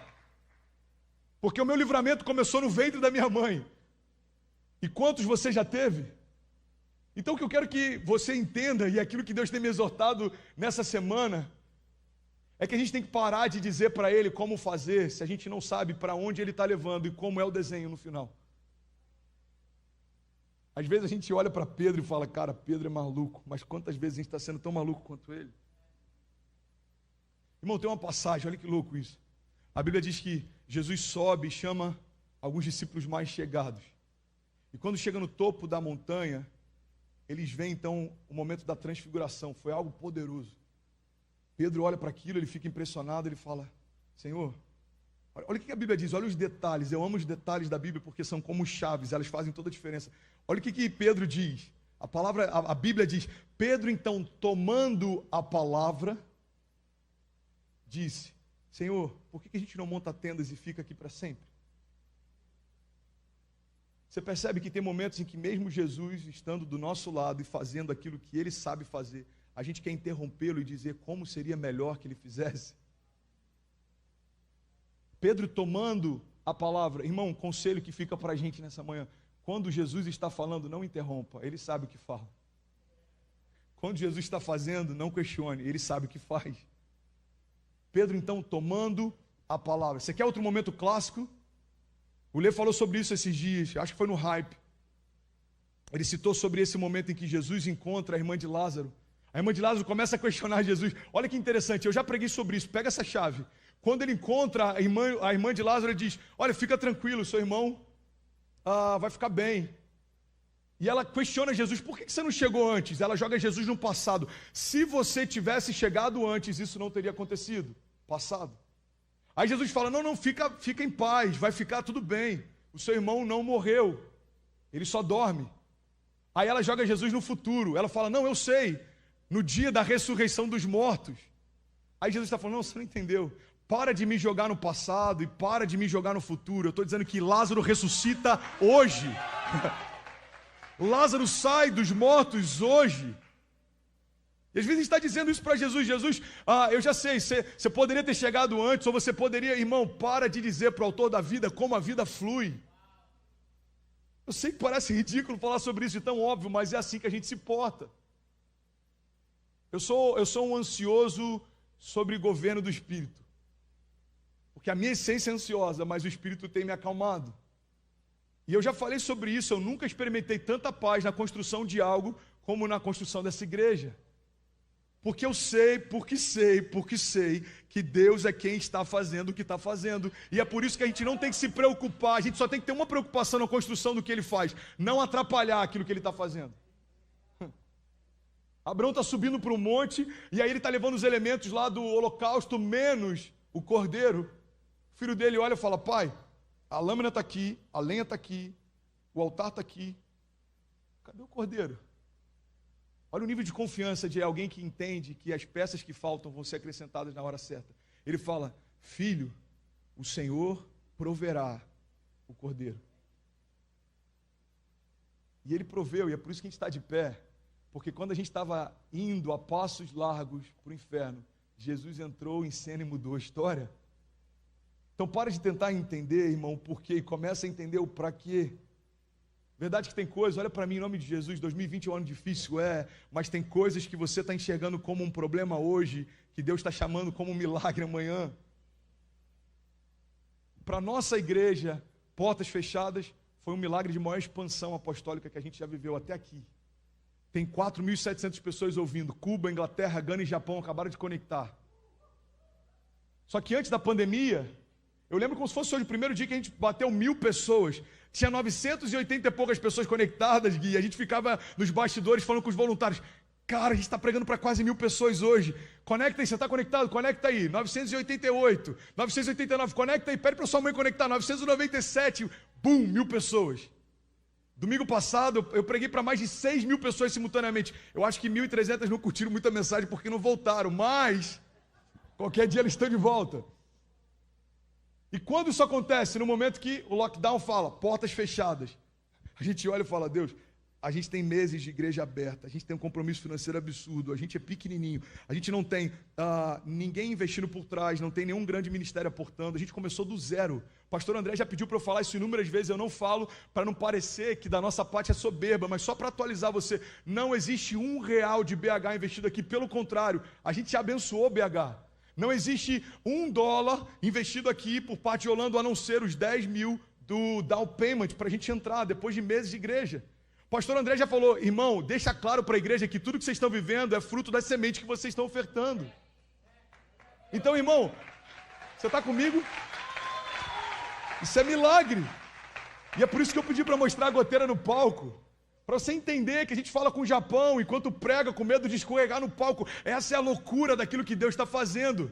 Porque o meu livramento começou no ventre da minha mãe. E quantos você já teve? Então o que eu quero que você entenda, e aquilo que Deus tem me exortado nessa semana, é que a gente tem que parar de dizer para Ele como fazer, se a gente não sabe para onde Ele está levando e como é o desenho no final. Às vezes a gente olha para Pedro e fala: cara, Pedro é maluco, mas quantas vezes a gente está sendo tão maluco quanto ele? Irmão, tem uma passagem, olha que louco isso. A Bíblia diz que Jesus sobe e chama alguns discípulos mais chegados. E quando chega no topo da montanha, eles veem então o momento da transfiguração. Foi algo poderoso. Pedro olha para aquilo, ele fica impressionado, ele fala: Senhor, olha o que a Bíblia diz, olha os detalhes. Eu amo os detalhes da Bíblia porque são como chaves, elas fazem toda a diferença. Olha o que Pedro diz. A Bíblia diz: Pedro então, tomando a palavra, disse: Senhor, por que a gente não monta tendas e fica aqui para sempre? Você percebe que tem momentos em que mesmo Jesus estando do nosso lado e fazendo aquilo que Ele sabe fazer, a gente quer interrompê-lo e dizer como seria melhor que Ele fizesse. Pedro tomando a palavra, irmão, um conselho que fica para a gente nessa manhã: quando Jesus está falando, não interrompa, Ele sabe o que fala. Quando Jesus está fazendo, não questione, Ele sabe o que faz. Pedro então tomando a palavra. Você quer outro momento clássico? O Lê falou sobre isso esses dias, acho que foi no Hype. Ele citou sobre esse momento em que Jesus encontra a irmã de Lázaro. A irmã de Lázaro começa a questionar Jesus. Olha que interessante, eu já preguei sobre isso, pega essa chave. Quando ele encontra a irmã de Lázaro, ele diz: olha, fica tranquilo, seu irmão vai ficar bem. E ela questiona Jesus: por que você não chegou antes? Ela joga Jesus no passado. Se você tivesse chegado antes, isso não teria acontecido. Passado. Aí Jesus fala: não, fica em paz, vai ficar tudo bem. O seu irmão não morreu, ele só dorme. Aí ela joga Jesus no futuro. Ela fala: não, eu sei, no dia da ressurreição dos mortos. Aí Jesus está falando: não, você não entendeu. Para de me jogar no passado e para de me jogar no futuro. Eu estou dizendo que Lázaro ressuscita hoje. Lázaro sai dos mortos hoje. E às vezes a gente está dizendo isso para Jesus: Jesus, eu já sei, você poderia ter chegado antes, ou você poderia, irmão, para de dizer para o autor da vida como a vida flui. Eu sei que parece ridículo falar sobre isso, tão óbvio, mas é assim que a gente se porta. Eu sou um ansioso sobre governo do Espírito, porque a minha essência é ansiosa, mas o Espírito tem me acalmado. E eu já falei sobre isso, eu nunca experimentei tanta paz na construção de algo como na construção dessa igreja. Porque eu sei, porque sei que Deus é quem está fazendo o que está fazendo. E é por isso que a gente não tem que se preocupar, a gente só tem que ter uma preocupação na construção do que Ele faz, não atrapalhar aquilo que Ele está fazendo. Abraão está subindo para um monte, e aí ele está levando os elementos lá do holocausto, menos o cordeiro. O filho dele olha e fala: pai, a lâmina está aqui, a lenha está aqui, o altar está aqui, cadê o cordeiro? Olha o nível de confiança de alguém que entende que as peças que faltam vão ser acrescentadas na hora certa. Ele fala: filho, o Senhor proverá o cordeiro. E Ele proveu, e é por isso que a gente está de pé, porque quando a gente estava indo a passos largos para o inferno, Jesus entrou em cena e mudou a história. Então para de tentar entender, irmão, o porquê, e começa a entender o para quê. Verdade que tem coisas, olha para mim em nome de Jesus, 2020 é um ano difícil, mas tem coisas que você está enxergando como um problema hoje, que Deus está chamando como um milagre amanhã. Para a nossa igreja, portas fechadas, foi um milagre de maior expansão apostólica que a gente já viveu até aqui. Tem 4.700 pessoas ouvindo, Cuba, Inglaterra, Gana e Japão acabaram de conectar. Só que antes da pandemia, eu lembro como se fosse hoje o primeiro dia que a gente bateu 1.000 pessoas. Tinha 980 e poucas pessoas conectadas, Gui. A gente ficava nos bastidores falando com os voluntários. Cara, a gente está pregando para quase 1000 pessoas hoje. Conecta aí, você está conectado? Conecta aí. 988, 989, conecta aí. Pede para sua mãe conectar. 997, bum, 1000 pessoas. Domingo passado, eu preguei para mais de 6.000 pessoas simultaneamente. Eu acho que 1.300 não curtiram muita mensagem porque não voltaram, mas qualquer dia eles estão de volta. E quando isso acontece? No momento que o lockdown fala, portas fechadas. A gente olha e fala, Deus, a gente tem meses de igreja aberta, a gente tem um compromisso financeiro absurdo, a gente é pequenininho, a gente não tem ninguém investindo por trás, não tem nenhum grande ministério aportando, a gente começou do zero. O pastor André já pediu para eu falar isso inúmeras vezes, eu não falo para não parecer que da nossa parte é soberba, mas só para atualizar você, não existe R$1 de BH investido aqui, pelo contrário, a gente te abençoou BH. Não existe $1 investido aqui por parte de Orlando, a não ser os 10 mil do down payment para a gente entrar, depois de meses de igreja. O pastor André já falou, irmão, deixa claro para a igreja que tudo que vocês estão vivendo é fruto da semente que vocês estão ofertando. Então, irmão, você está comigo? Isso é milagre. E é por isso que eu pedi para mostrar a goteira no palco. Para você entender que a gente fala com o Japão, enquanto prega com medo de escorregar no palco. Essa é a loucura daquilo que Deus está fazendo.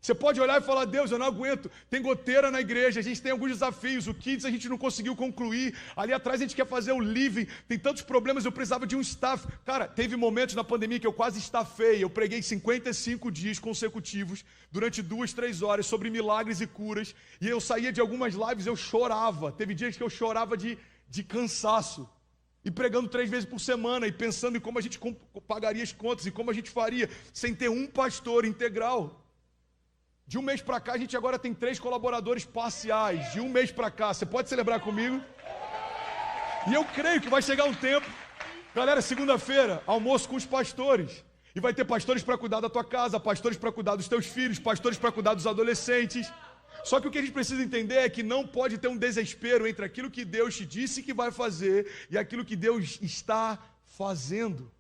Você pode olhar e falar, Deus, eu não aguento, tem goteira na igreja, a gente tem alguns desafios, o Kids a gente não conseguiu concluir, ali atrás a gente quer fazer o Living, tem tantos problemas, eu precisava de um staff. Cara, teve momentos na pandemia que eu quase estafei, eu preguei 55 dias consecutivos, durante 2, 3 horas, sobre milagres e curas, e eu saía de algumas lives, eu chorava, teve dias que eu chorava de cansaço, e pregando 3 vezes por semana, e pensando em como a gente pagaria as contas, e como a gente faria, sem ter um pastor integral. De um mês para cá, a gente agora tem 3 colaboradores parciais. De um mês para cá, você pode celebrar comigo? E eu creio que vai chegar um tempo. Galera, segunda-feira, almoço com os pastores. E vai ter pastores para cuidar da tua casa, pastores para cuidar dos teus filhos, pastores para cuidar dos adolescentes. Só que o que a gente precisa entender é que não pode ter um desespero entre aquilo que Deus te disse que vai fazer e aquilo que Deus está fazendo.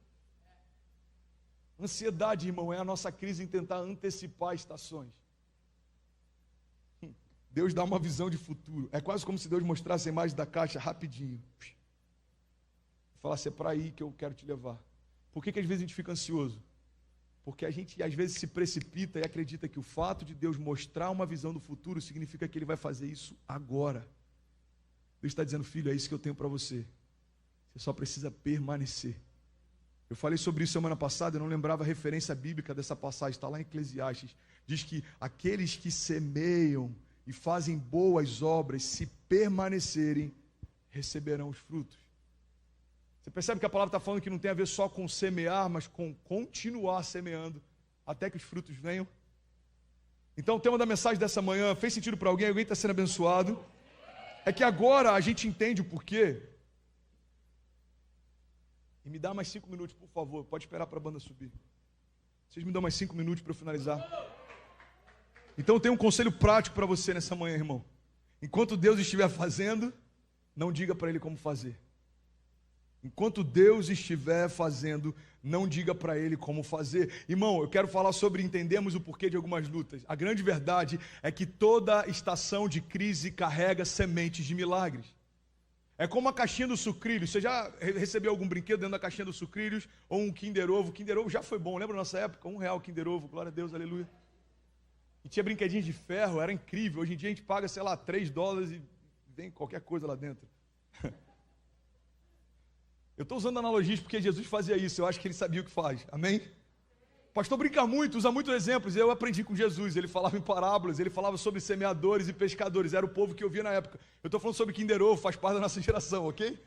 Ansiedade, irmão, é a nossa crise em tentar antecipar estações. Deus dá uma visão de futuro. É quase como se Deus mostrasse a imagem da caixa rapidinho. Falasse, é para aí que eu quero te levar. Por que às vezes a gente fica ansioso? Porque a gente às vezes se precipita e acredita que o fato de Deus mostrar uma visão do futuro significa que Ele vai fazer isso agora. Deus está dizendo, filho, é isso que eu tenho para você. Você só precisa permanecer. Eu falei sobre isso semana passada, eu não lembrava a referência bíblica dessa passagem, está lá em Eclesiastes. Diz que aqueles que semeiam e fazem boas obras, se permanecerem, receberão os frutos. Você percebe que a palavra está falando que não tem a ver só com semear, mas com continuar semeando, até que os frutos venham? Então o tema da mensagem dessa manhã, fez sentido para alguém? Alguém está sendo abençoado? É que agora a gente entende o porquê. E me dá mais 5 minutos, por favor, pode esperar para a banda subir. Vocês me dão mais 5 minutos para eu finalizar? Então eu tenho um conselho prático para você nessa manhã, irmão. Enquanto Deus estiver fazendo, não diga para Ele como fazer. Enquanto Deus estiver fazendo, não diga para Ele como fazer. Irmão, eu quero falar sobre entendermos o porquê de algumas lutas. A grande verdade é que toda estação de crise carrega sementes de milagres. É como a caixinha do sucrilhos. Você já recebeu algum brinquedo dentro da caixinha do sucrilhos? Ou um Kinder Ovo? Kinder Ovo já foi bom, lembra da nossa época? R$1 Kinder Ovo, glória a Deus, aleluia. E tinha brinquedinhos de ferro, era incrível. Hoje em dia a gente paga, sei lá, $3 e vem qualquer coisa lá dentro. Eu estou usando analogias porque Jesus fazia isso, eu acho que Ele sabia o que faz, amém? O pastor brinca muito, usa muitos exemplos, eu aprendi com Jesus, ele falava em parábolas, ele falava sobre semeadores e pescadores, era o povo que eu via na época. Eu estou falando sobre Kinder Ovo, faz parte da nossa geração, ok?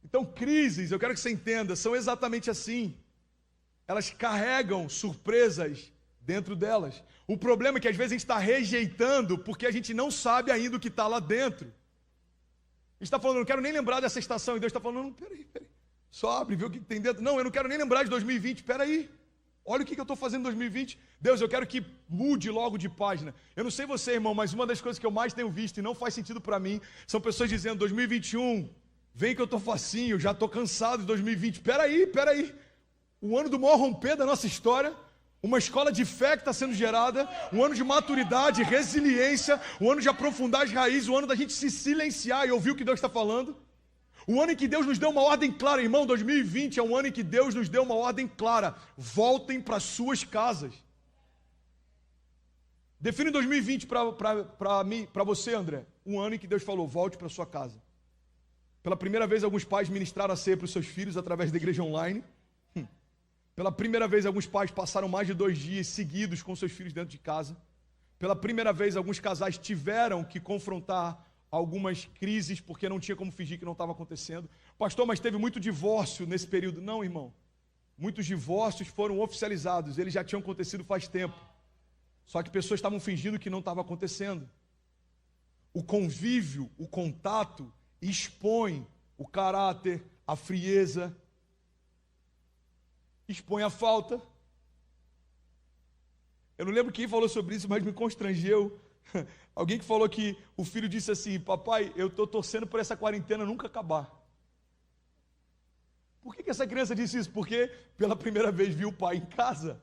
Então crises, eu quero que você entenda, são exatamente assim. Elas carregam surpresas dentro delas. O problema é que às vezes a gente está rejeitando porque a gente não sabe ainda o que está lá dentro. A gente está falando, eu não quero nem lembrar dessa estação, e Deus está falando, não, peraí, só abre, vê o que tem dentro. Não, eu não quero nem lembrar de 2020, peraí, olha o que eu estou fazendo em 2020. Deus, eu quero que mude logo de página. Eu não sei você, irmão, mas uma das coisas que eu mais tenho visto e não faz sentido para mim, são pessoas dizendo, 2021, vem que eu estou facinho, já estou cansado de 2020. Peraí, o ano do maior romper da nossa história, Uma escola de fé que está sendo gerada, um ano de maturidade, resiliência, um ano de aprofundar as raízes, um ano da gente se silenciar e ouvir o que Deus está falando. Um ano em que Deus nos deu uma ordem clara, irmão. 2020 é um ano em que Deus nos deu uma ordem clara. Voltem para suas casas. Define 2020 para você, André. Um ano em que Deus falou, volte para sua casa. Pela primeira vez, alguns pais ministraram a ceia para os seus filhos através da igreja online. Pela primeira vez, alguns pais passaram mais de 2 dias seguidos com seus filhos dentro de casa. Pela primeira vez, alguns casais tiveram que confrontar algumas crises, porque não tinha como fingir que não estava acontecendo. Pastor, mas teve muito divórcio nesse período. Não, irmão. Muitos divórcios foram oficializados, eles já tinham acontecido faz tempo. Só que pessoas estavam fingindo que não estava acontecendo. O convívio, o contato, expõe o caráter, a frieza, expõe a falta. Eu não lembro quem falou sobre isso, mas me constrangeu. Alguém que falou que o filho disse assim, papai, eu estou torcendo por essa quarentena nunca acabar. Por que essa criança disse isso? Porque pela primeira vez viu o pai em casa.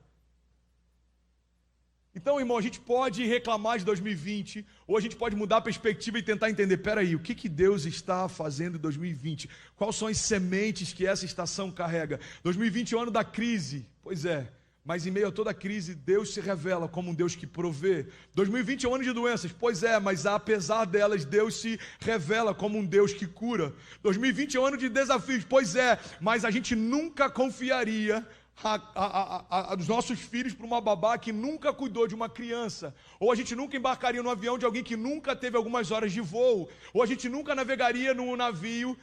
Então, irmão, a gente pode reclamar de 2020, ou a gente pode mudar a perspectiva e tentar entender, peraí, o que Deus está fazendo em 2020? Quais são as sementes que essa estação carrega? 2020 é o ano da crise, pois é, mas em meio a toda a crise, Deus se revela como um Deus que provê. 2020 é o ano de doenças, pois é, mas apesar delas, Deus se revela como um Deus que cura. 2020 é o ano de desafios, pois é, mas a gente nunca confiaria os nossos filhos para uma babá que nunca cuidou de uma criança, ou a gente nunca embarcaria no avião de alguém que nunca teve algumas horas de voo, ou a gente nunca navegaria num navio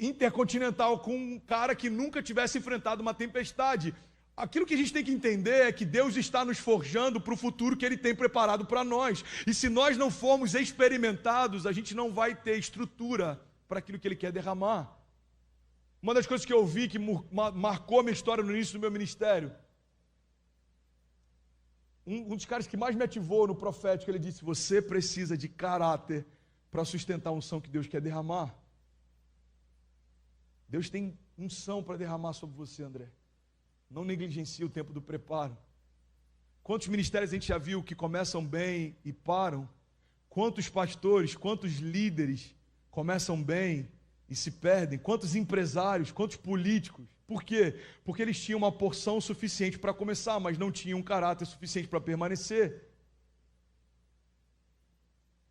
intercontinental com um cara que nunca tivesse enfrentado uma tempestade. Aquilo que a gente tem que entender é que Deus está nos forjando para o futuro que Ele tem preparado para nós, e se nós não formos experimentados, a gente não vai ter estrutura para aquilo que Ele quer derramar. Uma das coisas que eu vi que marcou a minha história no início do meu ministério, um dos caras que mais me ativou no profético, ele disse, você precisa de caráter para sustentar a unção que Deus quer derramar. Deus tem unção para derramar sobre você, André. Não negligencie o tempo do preparo. Quantos ministérios a gente já viu que começam bem e param? Quantos pastores, quantos líderes começam bem e se perdem? Quantos empresários, quantos políticos? Por quê? Porque eles tinham uma porção suficiente para começar, mas não tinham um caráter suficiente para permanecer.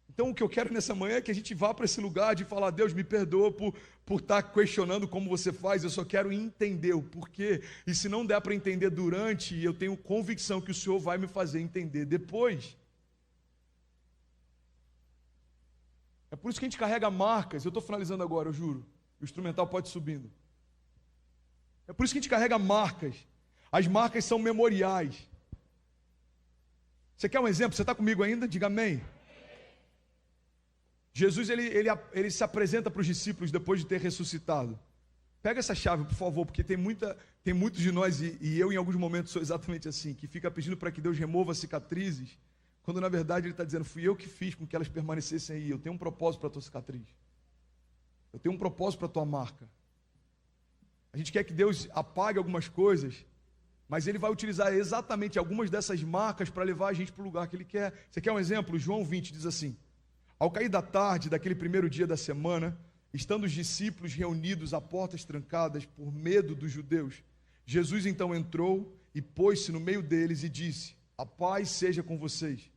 Então o que eu quero nessa manhã é que a gente vá para esse lugar de falar, Deus, me perdoa por estar questionando como você faz, eu só quero entender o porquê. E se não der para entender durante, eu tenho convicção que o Senhor vai me fazer entender depois. É por isso que a gente carrega marcas. Eu estou finalizando agora, eu juro. O instrumental pode ir subindo. É por isso que a gente carrega marcas. As marcas são memoriais. Você quer um exemplo? Você está comigo ainda? Diga amém. Jesus, ele se apresenta para os discípulos depois de ter ressuscitado. Pega essa chave, por favor, porque tem muitos de nós, e eu em alguns momentos sou exatamente assim, que fica pedindo para que Deus remova cicatrizes, quando na verdade Ele está dizendo, fui eu que fiz com que elas permanecessem aí, eu tenho um propósito para a tua cicatriz, eu tenho um propósito para a tua marca. A gente quer que Deus apague algumas coisas, mas Ele vai utilizar exatamente algumas dessas marcas para levar a gente para o lugar que Ele quer. Você quer um exemplo? João 20 diz assim, ao cair da tarde daquele primeiro dia da semana, estando os discípulos reunidos a portas trancadas por medo dos judeus, Jesus então entrou e pôs-se no meio deles e disse, a paz seja com vocês.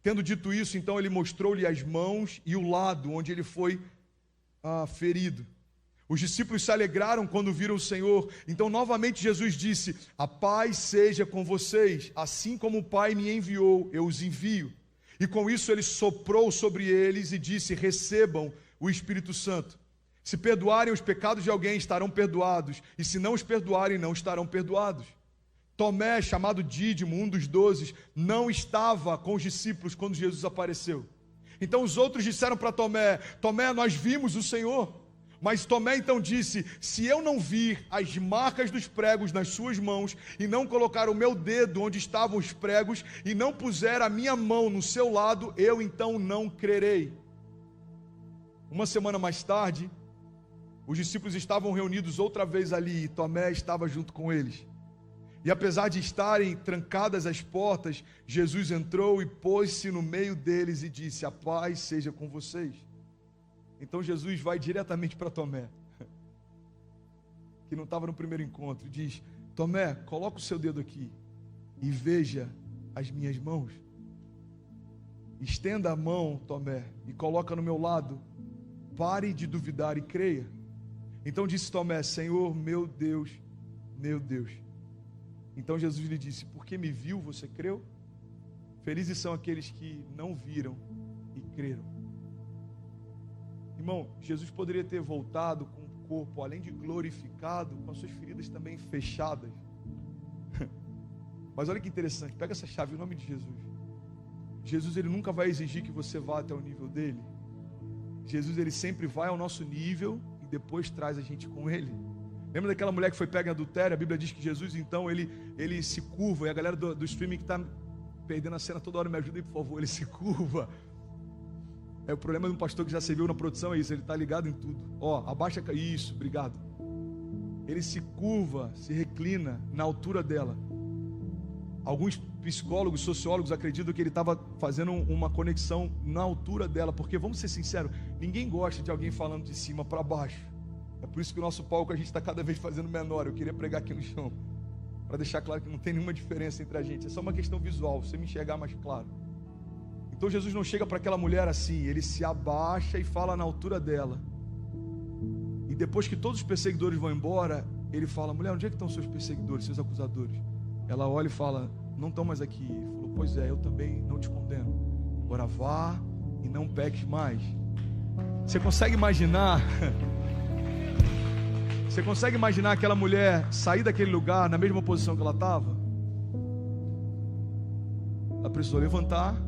Tendo dito isso, então ele mostrou-lhe as mãos e o lado onde ele foi ferido. Os discípulos se alegraram quando viram o Senhor. Então novamente Jesus disse, a paz seja com vocês, assim como o Pai me enviou, eu os envio. E com isso ele soprou sobre eles e disse, recebam o Espírito Santo. Se perdoarem os pecados de alguém, estarão perdoados, e se não os perdoarem, não estarão perdoados. Tomé, chamado Dídimo, um dos 12, não estava com os discípulos quando Jesus apareceu. Então os outros disseram para Tomé, Tomé, nós vimos o Senhor. Mas Tomé então disse, se eu não vir as marcas dos pregos nas suas mãos, e não colocar o meu dedo onde estavam os pregos, e não puser a minha mão no seu lado, eu então não crerei. Uma semana mais tarde, os discípulos estavam reunidos outra vez ali, e Tomé estava junto com eles. E apesar de estarem trancadas as portas, Jesus entrou e pôs-se no meio deles e disse: a paz seja com vocês. Então Jesus vai diretamente para Tomé, que não estava no primeiro encontro, e diz: Tomé, coloca o seu dedo aqui e veja as minhas mãos. Estenda a mão, Tomé, e coloca no meu lado. Pare de duvidar e creia. Então disse Tomé: Senhor, meu Deus, meu Deus. Então Jesus lhe disse: porque me viu, você creu? Felizes são aqueles que não viram e creram. Irmão, Jesus poderia ter voltado com o corpo, além de glorificado, com as suas feridas também fechadas. Mas olha que interessante, pega essa chave, em nome de Jesus. Jesus, ele nunca vai exigir que você vá até o nível dele. Jesus, ele sempre vai ao nosso nível e depois traz a gente com ele. Lembra daquela mulher que foi pega em adultério? A Bíblia diz que Jesus, então, ele se curva. E a galera do streaming que está perdendo a cena toda hora, me ajuda aí, por favor. Ele se curva. O problema de um pastor que já serviu na produção é isso, ele está ligado em tudo. Abaixa, isso, obrigado. Ele se curva, se reclina na altura dela. Alguns psicólogos, sociólogos acreditam que ele estava fazendo uma conexão na altura dela, porque, vamos ser sinceros, ninguém gosta de alguém falando de cima para baixo. É por isso que o nosso palco a gente está cada vez fazendo menor. Eu queria pregar aqui no chão, para deixar claro que não tem nenhuma diferença entre a gente, é só uma questão visual, você me enxergar mais claro. Então Jesus não chega para aquela mulher assim, ele se abaixa e fala na altura dela. E depois que todos os perseguidores vão embora, ele fala: mulher, onde é que estão seus perseguidores, seus acusadores? Ela olha e fala: não estão mais aqui. Ele falou: pois é, eu também não te condeno. Agora vá e não peques mais. Você consegue imaginar? Você consegue imaginar aquela mulher sair daquele lugar na mesma posição que ela estava? Ela precisou levantar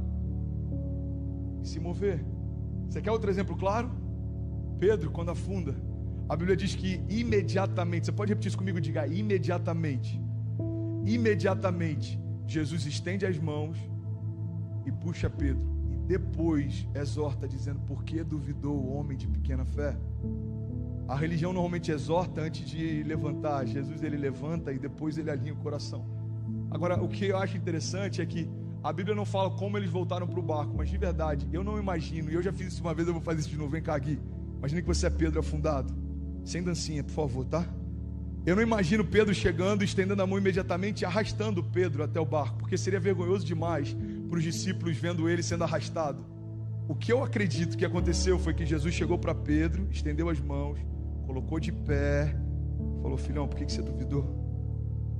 e se mover. Você quer outro exemplo claro? Pedro, quando afunda, a Bíblia diz que imediatamente, você pode repetir isso comigo? Diga: imediatamente. Imediatamente, Jesus estende as mãos e puxa Pedro. E depois exorta, dizendo: por que duvidou o homem de pequena fé? A religião normalmente exorta antes de levantar. Jesus, ele levanta e depois ele alinha o coração. Agora, o que eu acho interessante é que a Bíblia não fala como eles voltaram para o barco, mas de verdade, eu não imagino, e eu já fiz isso uma vez, eu vou fazer isso de novo. Vem cá, Gui. Imagina que você é Pedro afundado. Sem dancinha, por favor, tá? Eu não imagino Pedro chegando, estendendo a mão imediatamente e arrastando Pedro até o barco, porque seria vergonhoso demais para os discípulos vendo ele sendo arrastado. O que eu acredito que aconteceu foi que Jesus chegou para Pedro, estendeu as mãos, colocou de pé, falou: filhão, por que você duvidou?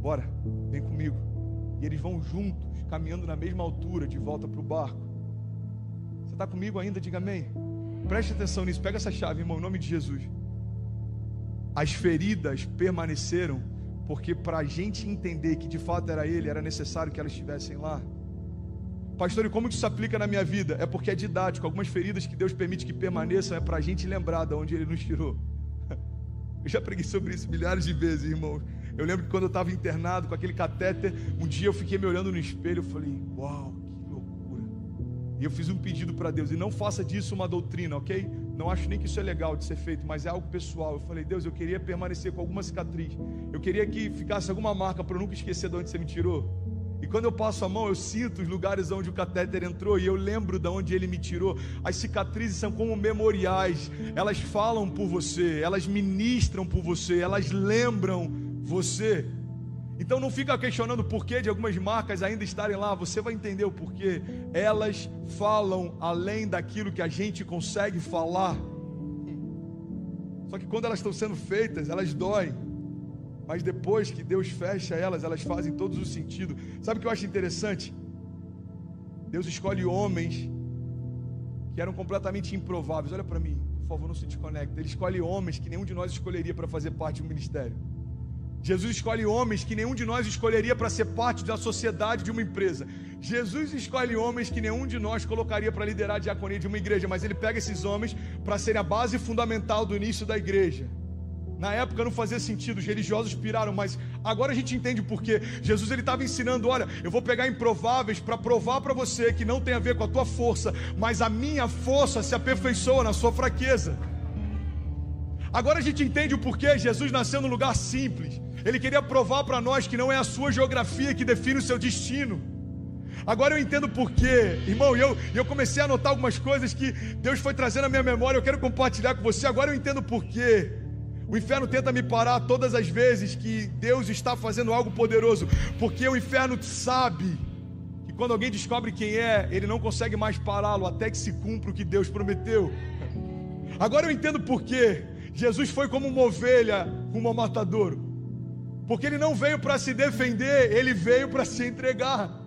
Bora, vem comigo. E eles vão juntos, caminhando na mesma altura, de volta para o barco. Você está comigo ainda? Diga amém. Preste atenção nisso, pega essa chave, irmão, em nome de Jesus. As feridas permaneceram, porque para a gente entender que de fato era ele, era necessário que elas estivessem lá. Pastor, e como isso se aplica na minha vida? É porque é didático. Algumas feridas que Deus permite que permaneçam é para a gente lembrar de onde ele nos tirou. Eu já preguei sobre isso milhares de vezes, irmãos. Eu lembro que quando eu estava internado com aquele catéter, um dia eu fiquei me olhando no espelho, eu falei: uau, que loucura. E eu fiz um pedido para Deus: e não faça disso uma doutrina, ok? Não acho nem que isso é legal de ser feito, mas é algo pessoal. Eu falei: Deus, eu queria permanecer com alguma cicatriz. Eu queria que ficasse alguma marca para eu nunca esquecer de onde você me tirou. E quando eu passo a mão, eu sinto os lugares onde o catéter entrou e eu lembro de onde ele me tirou. As cicatrizes são como memoriais. Elas falam por você, elas ministram por você, elas lembram você. Então não fica questionando o porquê de algumas marcas ainda estarem lá. Você vai entender o porquê. Elas falam além daquilo que a gente consegue falar. Só que quando elas estão sendo feitas, elas doem. Mas depois que Deus fecha elas, elas fazem todos os sentido. Sabe o que eu acho interessante? Deus escolhe homens que eram completamente improváveis. Olha para mim, por favor, não se desconecta. Ele escolhe homens que nenhum de nós escolheria para fazer parte do ministério. Jesus escolhe homens que nenhum de nós escolheria para ser parte da sociedade de uma empresa. Jesus escolhe homens que nenhum de nós colocaria para liderar a diaconia de uma igreja, mas ele pega esses homens para serem a base fundamental do início da igreja. Na época não fazia sentido, os religiosos piraram, mas agora a gente entende por quê. Jesus ele estava ensinando: olha, eu vou pegar improváveis para provar para você que não tem a ver com a tua força, mas a minha força se aperfeiçoa na sua fraqueza. Agora a gente entende o porquê Jesus nasceu num lugar simples. Ele queria provar para nós que não é a sua geografia que define o seu destino. Agora eu entendo por quê, irmão, e eu comecei a anotar algumas coisas que Deus foi trazendo à minha memória, eu quero compartilhar com você. Agora eu entendo por quê. O inferno tenta me parar todas as vezes que Deus está fazendo algo poderoso, porque o inferno sabe que quando alguém descobre quem é, ele não consegue mais pará-lo até que se cumpra o que Deus prometeu. Agora eu entendo por quê. Jesus foi como uma ovelha rumo ao matadouro, porque ele não veio para se defender, ele veio para se entregar.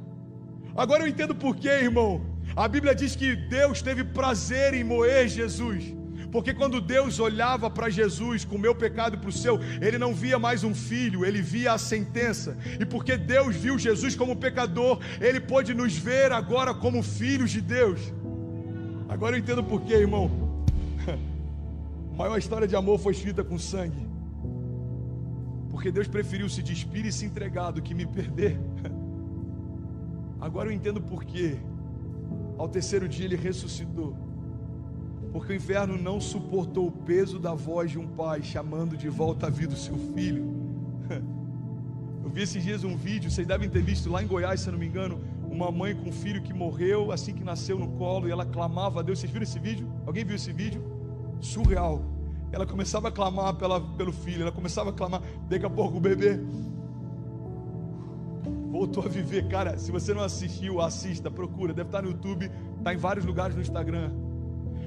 Agora eu entendo por quê, irmão. A Bíblia diz que Deus teve prazer em moer Jesus, porque quando Deus olhava para Jesus com o meu pecado e para o seu, Ele não via mais um filho, Ele via a sentença. E porque Deus viu Jesus como pecador, Ele pôde nos ver agora como filhos de Deus. Agora eu entendo por quê, irmão. A maior história de amor foi escrita com sangue, porque Deus preferiu se despir e se entregar do que me perder. Agora eu entendo por quê. Ao terceiro dia Ele ressuscitou, porque o inferno não suportou o peso da voz de um pai chamando de volta à vida o seu filho. Eu vi esses dias um vídeo, vocês devem ter visto lá em Goiás, se eu não me engano, uma mãe com um filho que morreu assim que nasceu no colo, e ela clamava a Deus. Vocês viram esse vídeo? Alguém viu esse vídeo? Surreal. Ela começava a clamar pelo filho, ela começava a clamar, daqui a pouco o bebê voltou a viver. Cara, se você não assistiu, assista, procura, deve estar no YouTube, está em vários lugares no Instagram.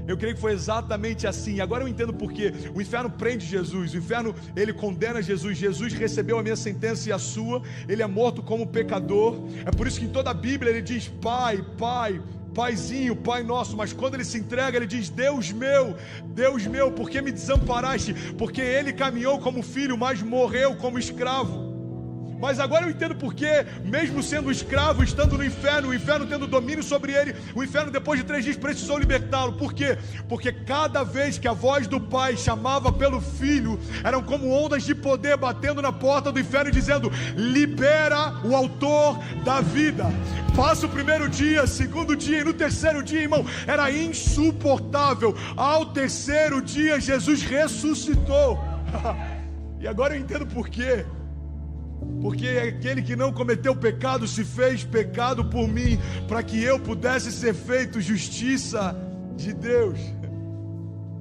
Eu creio que foi exatamente assim. Agora eu entendo por quê. O inferno prende Jesus, o inferno, ele condena Jesus. Jesus recebeu a minha sentença e a sua. Ele é morto como pecador. É por isso que em toda a Bíblia ele diz Pai, Pai, Paizinho, Pai nosso. Mas quando ele se entrega, ele diz Deus meu, por que me desamparaste? Porque ele caminhou como filho, mas morreu como escravo. Mas agora eu entendo porque, mesmo sendo escravo, estando no inferno, o inferno tendo domínio sobre ele, o inferno depois de 3 dias precisou libertá-lo. Por quê? Porque cada vez que a voz do Pai chamava pelo Filho, eram como ondas de poder batendo na porta do inferno e dizendo, libera o autor da vida. Passa o primeiro dia, segundo dia, e no terceiro dia, irmão, era insuportável. Ao terceiro dia, Jesus ressuscitou. E agora eu entendo por quê. Porque aquele que não cometeu pecado se fez pecado por mim, para que eu pudesse ser feito justiça de Deus.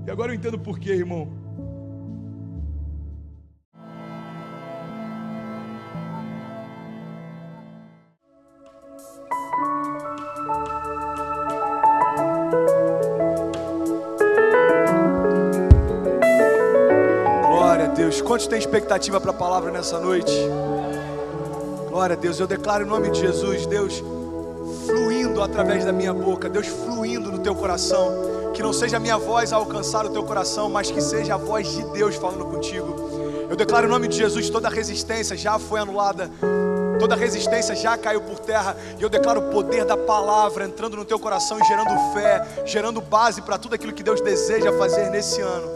E agora eu entendo por quê, irmão. Glória a Deus. Quantos têm expectativa para a palavra nessa noite? Glória a Deus, eu declaro em nome de Jesus, Deus fluindo através da minha boca, Deus fluindo no teu coração, que não seja a minha voz a alcançar o teu coração, mas que seja a voz de Deus falando contigo. Eu declaro em nome de Jesus, toda resistência já foi anulada, toda resistência já caiu por terra, e eu declaro o poder da palavra entrando no teu coração e gerando fé, gerando base para tudo aquilo que Deus deseja fazer nesse ano.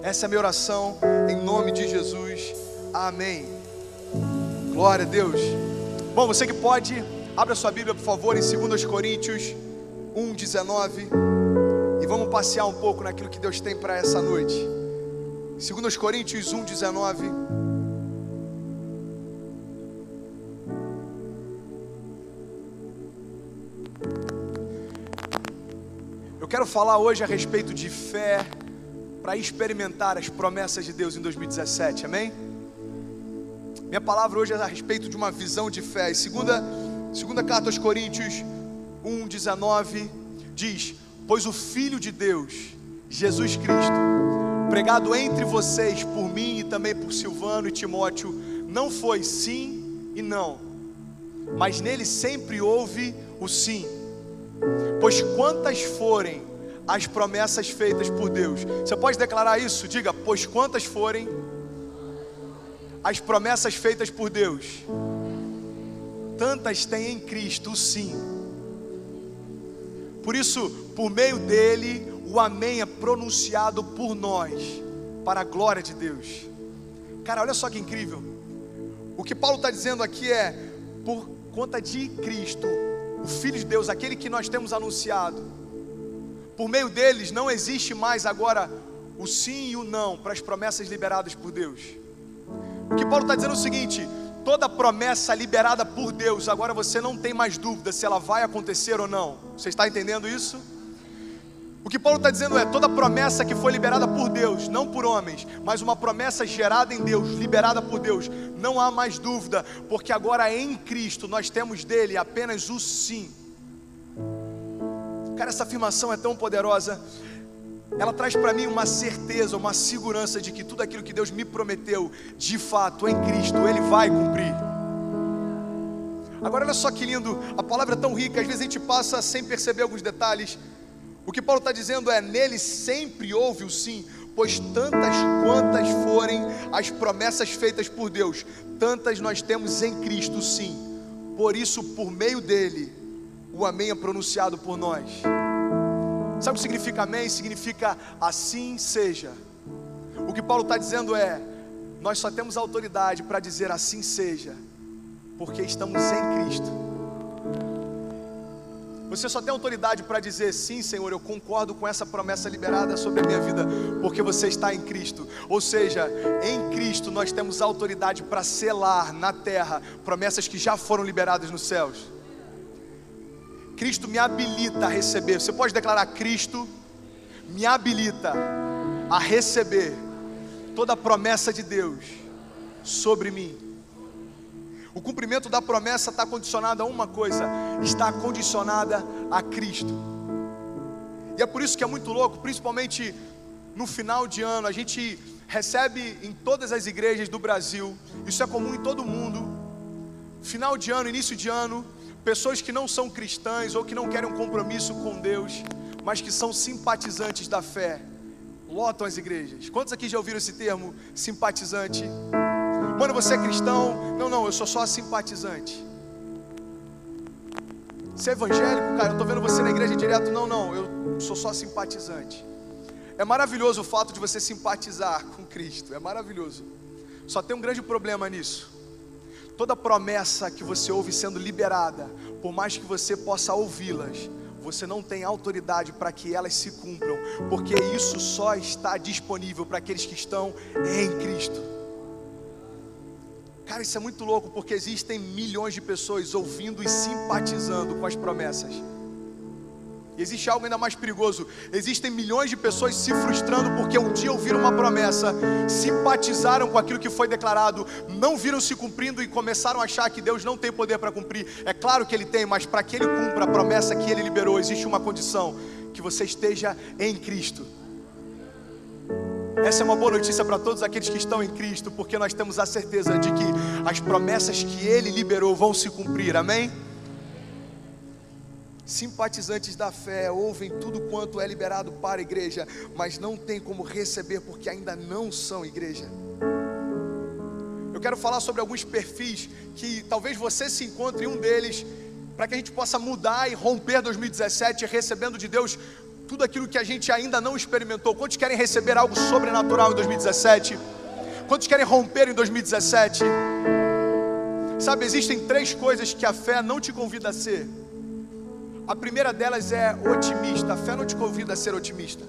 Essa é a minha oração, em nome de Jesus, amém. Glória a Deus. Bom, você que pode, abra sua Bíblia por favor em 2 Coríntios 1:19 e vamos passear um pouco naquilo que Deus tem para essa noite. 2 Coríntios 1:19. Eu quero falar hoje a respeito de fé para experimentar as promessas de Deus em 2017, amém? Minha palavra hoje é a respeito de uma visão de fé. Segunda carta aos Coríntios 1:19 diz: pois o Filho de Deus, Jesus Cristo, pregado entre vocês por mim e também por Silvano e Timóteo, não foi sim e não, mas nele sempre houve o sim. Pois quantas forem as promessas feitas por Deus? Você pode declarar isso? Diga, pois quantas forem as promessas feitas por Deus, tantas tem em Cristo o sim. Por isso, por meio dele, o amém é pronunciado por nós, para a glória de Deus. Cara, olha só que incrível. O que Paulo está dizendo aqui é, por conta de Cristo, o Filho de Deus, aquele que nós temos anunciado, por meio deles não existe mais agora o sim e o não para as promessas liberadas por Deus. O que Paulo está dizendo é o seguinte: toda promessa liberada por Deus, agora você não tem mais dúvida se ela vai acontecer ou não. Você está entendendo isso? O que Paulo está dizendo é: toda promessa que foi liberada por Deus, não por homens, mas uma promessa gerada em Deus, liberada por Deus, não há mais dúvida, porque agora em Cristo nós temos dele apenas o sim. Cara, essa afirmação é tão poderosa. Ela traz para mim uma certeza, uma segurança de que tudo aquilo que Deus me prometeu, de fato, em Cristo, Ele vai cumprir. Agora olha só que lindo, a palavra é tão rica, às vezes a gente passa sem perceber alguns detalhes. O que Paulo está dizendo é: nele sempre houve o sim, pois tantas quantas forem as promessas feitas por Deus, tantas nós temos em Cristo sim. Por isso, por meio dele, o amém é pronunciado por nós. Sabe o que significa amém? Significa assim seja. O que Paulo está dizendo é: nós só temos autoridade para dizer assim seja, porque estamos em Cristo. Você só tem autoridade para dizer sim, Senhor, eu concordo com essa promessa liberada sobre a minha vida, porque você está em Cristo. Ou seja, em Cristo nós temos autoridade para selar na terra promessas que já foram liberadas nos céus. Cristo me habilita a receber. Você pode declarar: Cristo me habilita a receber toda a promessa de Deus sobre mim. O cumprimento da promessa está condicionado a uma coisa: está condicionada a Cristo. E é por isso que é muito louco, principalmente no final de ano, a gente recebe em todas as igrejas do Brasil, isso é comum em todo mundo, final de ano, início de ano, pessoas que não são cristãs ou que não querem um compromisso com Deus, mas que são simpatizantes da fé, lotam as igrejas. Quantos aqui já ouviram esse termo, simpatizante? Mano, você é cristão? Não, eu sou só simpatizante. Você é evangélico? Cara, eu estou vendo você na igreja direto. Não, eu sou só simpatizante. É maravilhoso o fato de você simpatizar com Cristo, é maravilhoso. Só tem um grande problema nisso. Toda promessa que você ouve sendo liberada, por mais que você possa ouvi-las, você não tem autoridade para que elas se cumpram, porque isso só está disponível para aqueles que estão em Cristo. Cara, isso é muito louco, porque existem milhões de pessoas ouvindo e simpatizando com as promessas. E existe algo ainda mais perigoso: existem milhões de pessoas se frustrando porque um dia ouviram uma promessa, simpatizaram com aquilo que foi declarado, não viram se cumprindo e começaram a achar que Deus não tem poder para cumprir. É claro que Ele tem, mas para que Ele cumpra a promessa que Ele liberou, existe uma condição: que você esteja em Cristo. Essa é uma boa notícia para todos aqueles que estão em Cristo, porque nós temos a certeza de que as promessas que Ele liberou vão se cumprir, amém? Simpatizantes da fé ouvem tudo quanto é liberado para a igreja, mas não tem como receber porque ainda não são igreja. Eu quero falar sobre alguns perfis que talvez você se encontre em um deles, para que a gente possa mudar e romper 2017 recebendo de Deus tudo aquilo que a gente ainda não experimentou. Quantos querem receber algo sobrenatural em 2017? Quantos querem romper em 2017? Sabe, existem 3 coisas que a fé não te convida a ser. A primeira delas é otimista. A fé não te convida a ser otimista.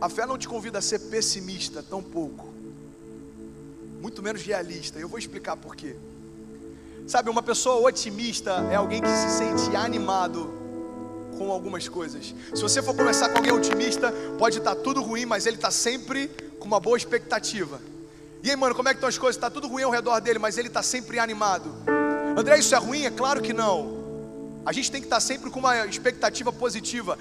A fé não te convida a ser pessimista, tão pouco. Muito menos realista. Eu vou explicar por quê. Sabe, uma pessoa otimista é alguém que se sente animado com algumas coisas. Se você for conversar com alguém otimista, pode estar tudo ruim, mas ele está sempre com uma boa expectativa. E aí, mano, como é que estão as coisas? Está tudo ruim ao redor dele, mas ele está sempre animado. André, isso é ruim? É claro que não. A gente tem que estar sempre com uma expectativa positiva.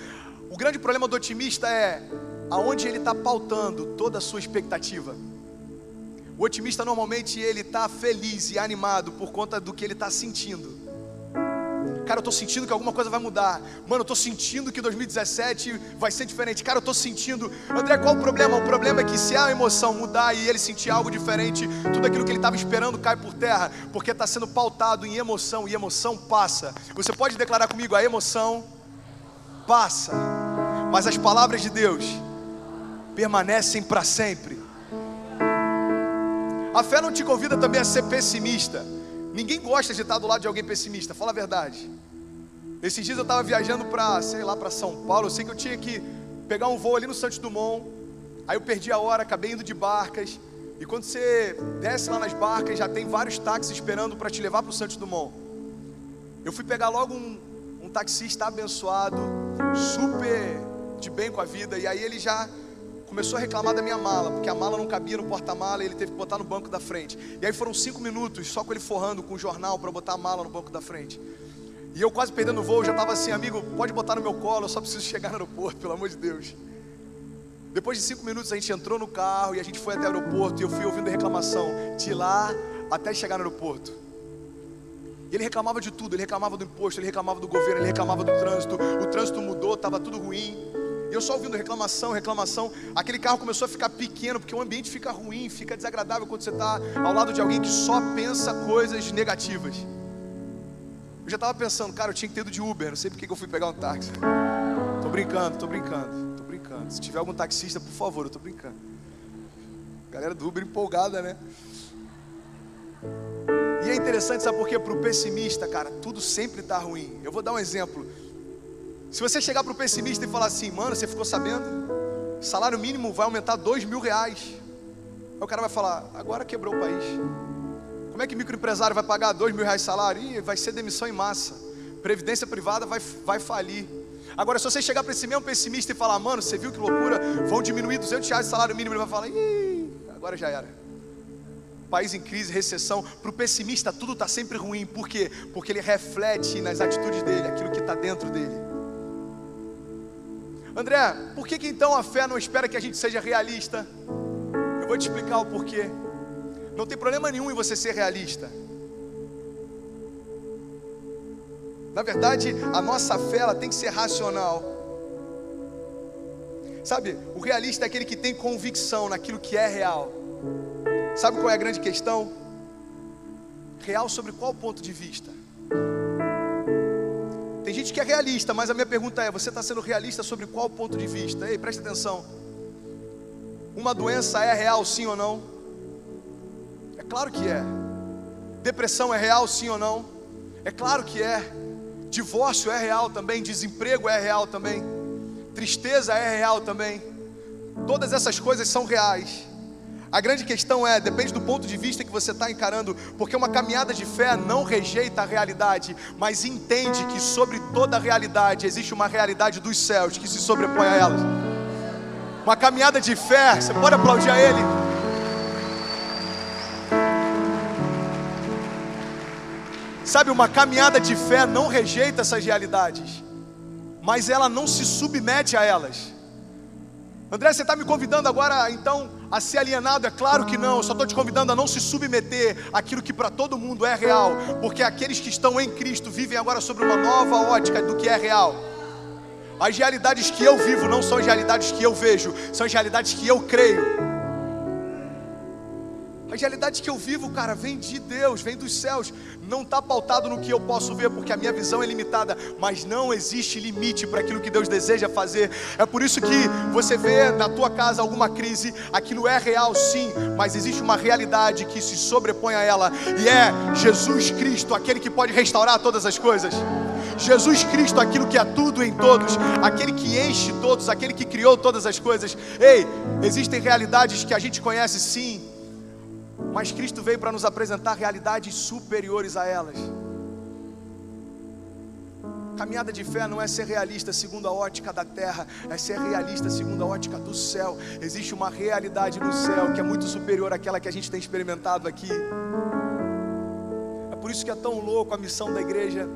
O grande problema do otimista é aonde ele está pautando toda a sua expectativa. O otimista normalmente ele está feliz e animado por conta do que ele está sentindo. Cara, eu estou sentindo que alguma coisa vai mudar. Mano, eu estou sentindo que 2017 vai ser diferente. Cara, eu estou sentindo. André, qual o problema? O problema é que se a emoção mudar e ele sentir algo diferente, tudo aquilo que ele estava esperando cai por terra, porque está sendo pautado em emoção, e emoção passa. Você pode declarar comigo: a emoção passa, mas as palavras de Deus permanecem para sempre. A fé não te convida também a ser pessimista. Ninguém gosta de estar do lado de alguém pessimista, fala a verdade. Esses dias eu estava viajando para São Paulo. Eu sei que eu tinha que pegar um voo ali no Santos Dumont. Aí eu perdi a hora, acabei indo de barcas. E quando você desce lá nas barcas, já tem vários táxis esperando para te levar para o Santos Dumont. Eu fui pegar logo um taxista abençoado, super de bem com a vida. E aí ele já começou a reclamar da minha mala, porque a mala não cabia no porta-mala e ele teve que botar no banco da frente. E aí foram 5 minutos só com ele forrando com o jornal para botar a mala no banco da frente. E eu quase perdendo o voo, já estava assim: amigo, pode botar no meu colo, eu só preciso chegar no aeroporto, pelo amor de Deus. Depois de 5 minutos a gente entrou no carro e a gente foi até o aeroporto. E eu fui ouvindo reclamação de lá até chegar no aeroporto. E ele reclamava de tudo, ele reclamava do imposto, ele reclamava do governo, ele reclamava do trânsito. O trânsito mudou, estava tudo ruim. E eu só ouvindo reclamação. Aquele carro começou a ficar pequeno, porque o ambiente fica ruim, fica desagradável quando você está ao lado de alguém que só pensa coisas negativas. Eu já estava pensando, cara, eu tinha que ter ido de Uber, não sei porque que eu fui pegar um táxi. Tô brincando. Se tiver algum taxista, por favor, eu tô brincando. Galera do Uber empolgada, né? E é interessante, sabe por quê? Pro pessimista, cara, tudo sempre tá ruim. Eu vou dar um exemplo. Se você chegar pro pessimista e falar assim: mano, você ficou sabendo? Salário mínimo vai aumentar R$2.000. Aí o cara vai falar: agora quebrou o país. Como é que microempresário vai pagar R$2.000 salário? Ih, vai ser demissão em massa. Previdência privada vai falir. Agora, se você chegar para esse mesmo pessimista e falar: mano, você viu que loucura? Vão diminuir R$200 o salário mínimo. Ele vai falar: ih, agora já era. País em crise, recessão. Para o pessimista tudo está sempre ruim. Por quê? Porque ele reflete nas atitudes dele aquilo que está dentro dele. André, por que então a fé não espera que a gente seja realista? Eu vou te explicar o porquê. Não tem problema nenhum em você ser realista. Na verdade, a nossa fé, ela tem que ser racional. Sabe, o realista é aquele que tem convicção naquilo que é real. Sabe qual é a grande questão? Real sobre qual ponto de vista? Tem gente que é realista, mas a minha pergunta é: você está sendo realista sobre qual ponto de vista? Ei, preste atenção. Uma doença é real, sim ou não? É claro que é. Depressão é real, sim ou não? É claro que é. Divórcio é real também, desemprego é real também, tristeza é real também. Todas essas coisas são reais. A grande questão é, depende do ponto de vista que você está encarando, porque uma caminhada de fé não rejeita a realidade, mas entende que sobre toda a realidade existe uma realidade dos céus que se sobrepõe a elas. Uma caminhada de fé, você pode aplaudir a ele? Sabe, uma caminhada de fé não rejeita essas realidades, mas ela não se submete a elas. André, você está me convidando agora então a ser alienado? É claro que não, eu só estou te convidando a não se submeter àquilo que para todo mundo é real, porque aqueles que estão em Cristo vivem agora sobre uma nova ótica do que é real. As realidades que eu vivo não são as realidades que eu vejo, são as realidades que eu creio. As realidades que eu vivo, cara, vem de Deus, vem dos céus. Não está pautado no que eu posso ver, porque a minha visão é limitada. Mas não existe limite para aquilo que Deus deseja fazer. É por isso que você vê na tua casa alguma crise. Aquilo é real, sim, mas existe uma realidade que se sobrepõe a ela. E é Jesus Cristo, aquele que pode restaurar todas as coisas. Jesus Cristo, aquilo que é tudo em todos, aquele que enche todos, aquele que criou todas as coisas. Ei, existem realidades que a gente conhece, sim, mas Cristo veio para nos apresentar realidades superiores a elas. Caminhada de fé não é ser realista segundo a ótica da terra, é ser realista segundo a ótica do céu. Existe uma realidade no céu que é muito superior àquela que a gente tem experimentado aqui. É por isso que é tão louco a missão da igreja,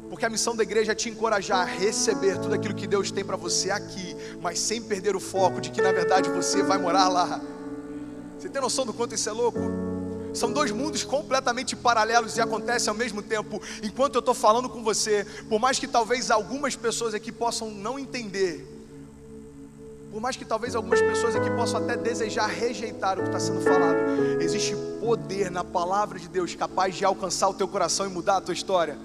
porque a missão da igreja é te encorajar a receber tudo aquilo que Deus tem para você aqui, mas sem perder o foco de que na verdade você vai morar lá. Você tem noção do quanto isso é louco? São dois mundos completamente paralelos e acontecem ao mesmo tempo. Enquanto eu estou falando com você, por mais que talvez algumas pessoas aqui possam não entender, por mais que talvez algumas pessoas aqui possam até desejar rejeitar o que está sendo falado, existe poder na palavra de Deus capaz de alcançar o teu coração e mudar a tua história.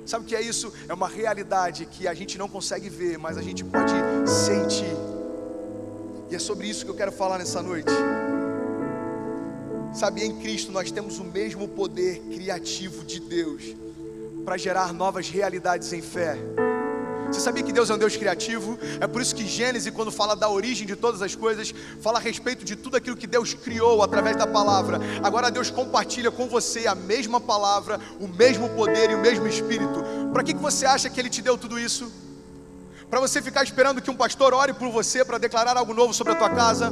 Sabe o que é isso? É uma realidade que a gente não consegue ver, mas a gente pode sentir. E é sobre isso que eu quero falar nessa noite. Sabe, em Cristo nós temos o mesmo poder criativo de Deus para gerar novas realidades em fé. Você sabia que Deus é um Deus criativo? É por isso que Gênesis, quando fala da origem de todas as coisas, fala a respeito de tudo aquilo que Deus criou através da palavra. Agora Deus compartilha com você a mesma palavra, o mesmo poder e o mesmo Espírito. Para que você acha que Ele te deu tudo isso? Para você ficar esperando que um pastor ore por você para declarar algo novo sobre a tua casa?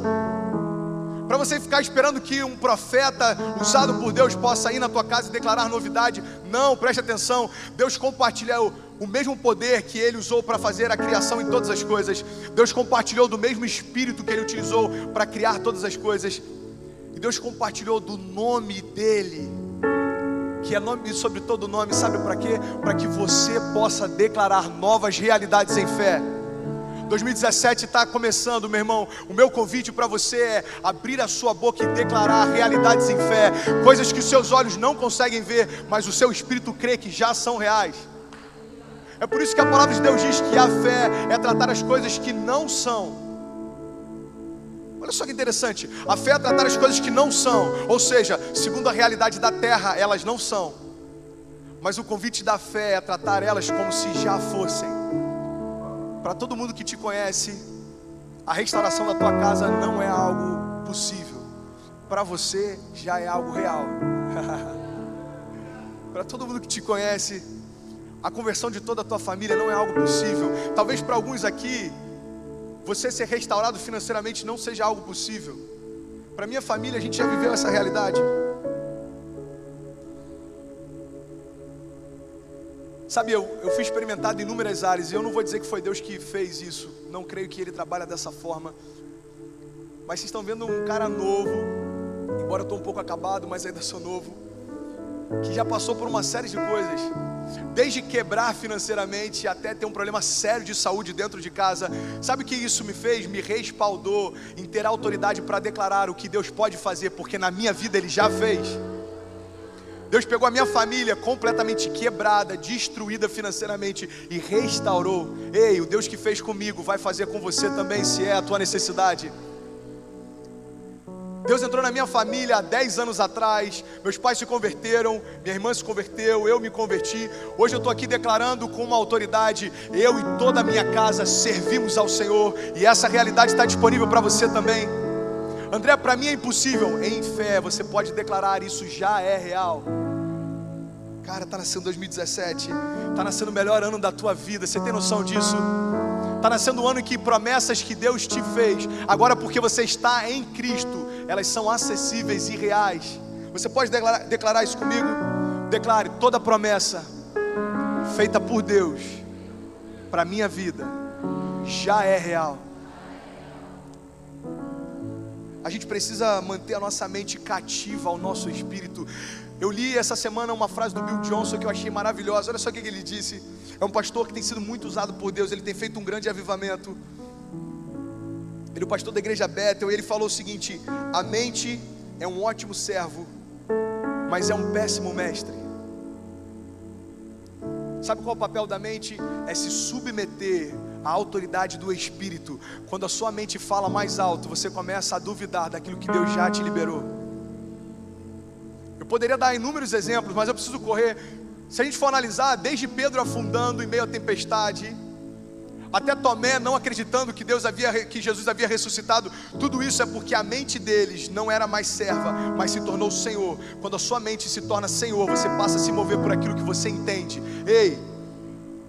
Para você ficar esperando que um profeta usado por Deus possa ir na tua casa e declarar novidade? Não, preste atenção. Deus compartilha o mesmo poder que Ele usou para fazer a criação em todas as coisas. Deus compartilhou do mesmo Espírito que Ele utilizou para criar todas as coisas. E Deus compartilhou do nome dEle, que é nome sobre todo nome. Sabe para quê? Para que você possa declarar novas realidades em fé. 2017 está começando, meu irmão. O meu convite para você é abrir a sua boca e declarar realidades em fé, coisas que os seus olhos não conseguem ver, mas o seu espírito crê que já são reais. É por isso que a palavra de Deus diz que a fé é tratar as coisas que não são. Olha só que interessante, a fé é tratar as coisas que não são, ou seja, segundo a realidade da terra, elas não são. Mas o convite da fé é tratar elas como se já fossem. Para todo mundo que te conhece, a restauração da tua casa não é algo possível. Para você, já é algo real. Para todo mundo que te conhece, a conversão de toda a tua família não é algo possível. Talvez para alguns aqui, você ser restaurado financeiramente não seja algo possível. Para minha família, a gente já viveu essa realidade. Sabe, eu fui experimentado em inúmeras áreas, e eu não vou dizer que foi Deus que fez isso. Não creio que Ele trabalha dessa forma. Mas vocês estão vendo um cara novo, embora eu estou um pouco acabado, mas ainda sou novo, que já passou por uma série de coisas. Desde quebrar financeiramente até ter um problema sério de saúde dentro de casa. Sabe o que isso me fez? Me respaldou em ter autoridade para declarar o que Deus pode fazer, porque na minha vida Ele já fez. Deus pegou a minha família completamente quebrada, destruída financeiramente e restaurou. Ei, o Deus que fez comigo vai fazer com você também, se é a tua necessidade. Deus entrou na minha família há 10 anos atrás. Meus pais se converteram, minha irmã se converteu, eu me converti. Hoje eu estou aqui declarando com uma autoridade: eu e toda a minha casa servimos ao Senhor. E essa realidade está disponível para você também. André, para mim é impossível. Em fé você pode declarar: isso já é real. Cara, está nascendo 2017, está nascendo o melhor ano da tua vida. Você tem noção disso? Está nascendo o ano em que promessas que Deus te fez, agora porque você está em Cristo, elas são acessíveis e reais. Você pode declarar isso comigo? Declare: toda promessa feita por Deus para a minha vida já é real. A gente precisa manter a nossa mente cativa ao nosso espírito. Eu li essa semana uma frase do Bill Johnson que eu achei maravilhosa. Olha só o que ele disse. É um pastor que tem sido muito usado por Deus. Ele tem feito um grande avivamento. Ele é o pastor da igreja Bethel. E ele falou o seguinte: a mente é um ótimo servo, mas é um péssimo mestre. Sabe qual é o papel da mente? É se submeter à autoridade do Espírito. Quando a sua mente fala mais alto, você começa a duvidar daquilo que Deus já te liberou. Eu poderia dar inúmeros exemplos, mas eu preciso correr. Se a gente for analisar, desde Pedro afundando em meio à tempestade, até Tomé não acreditando que Jesus havia ressuscitado, tudo isso é porque a mente deles não era mais serva, mas se tornou Senhor. Quando a sua mente se torna Senhor, você passa a se mover por aquilo que você entende. Ei,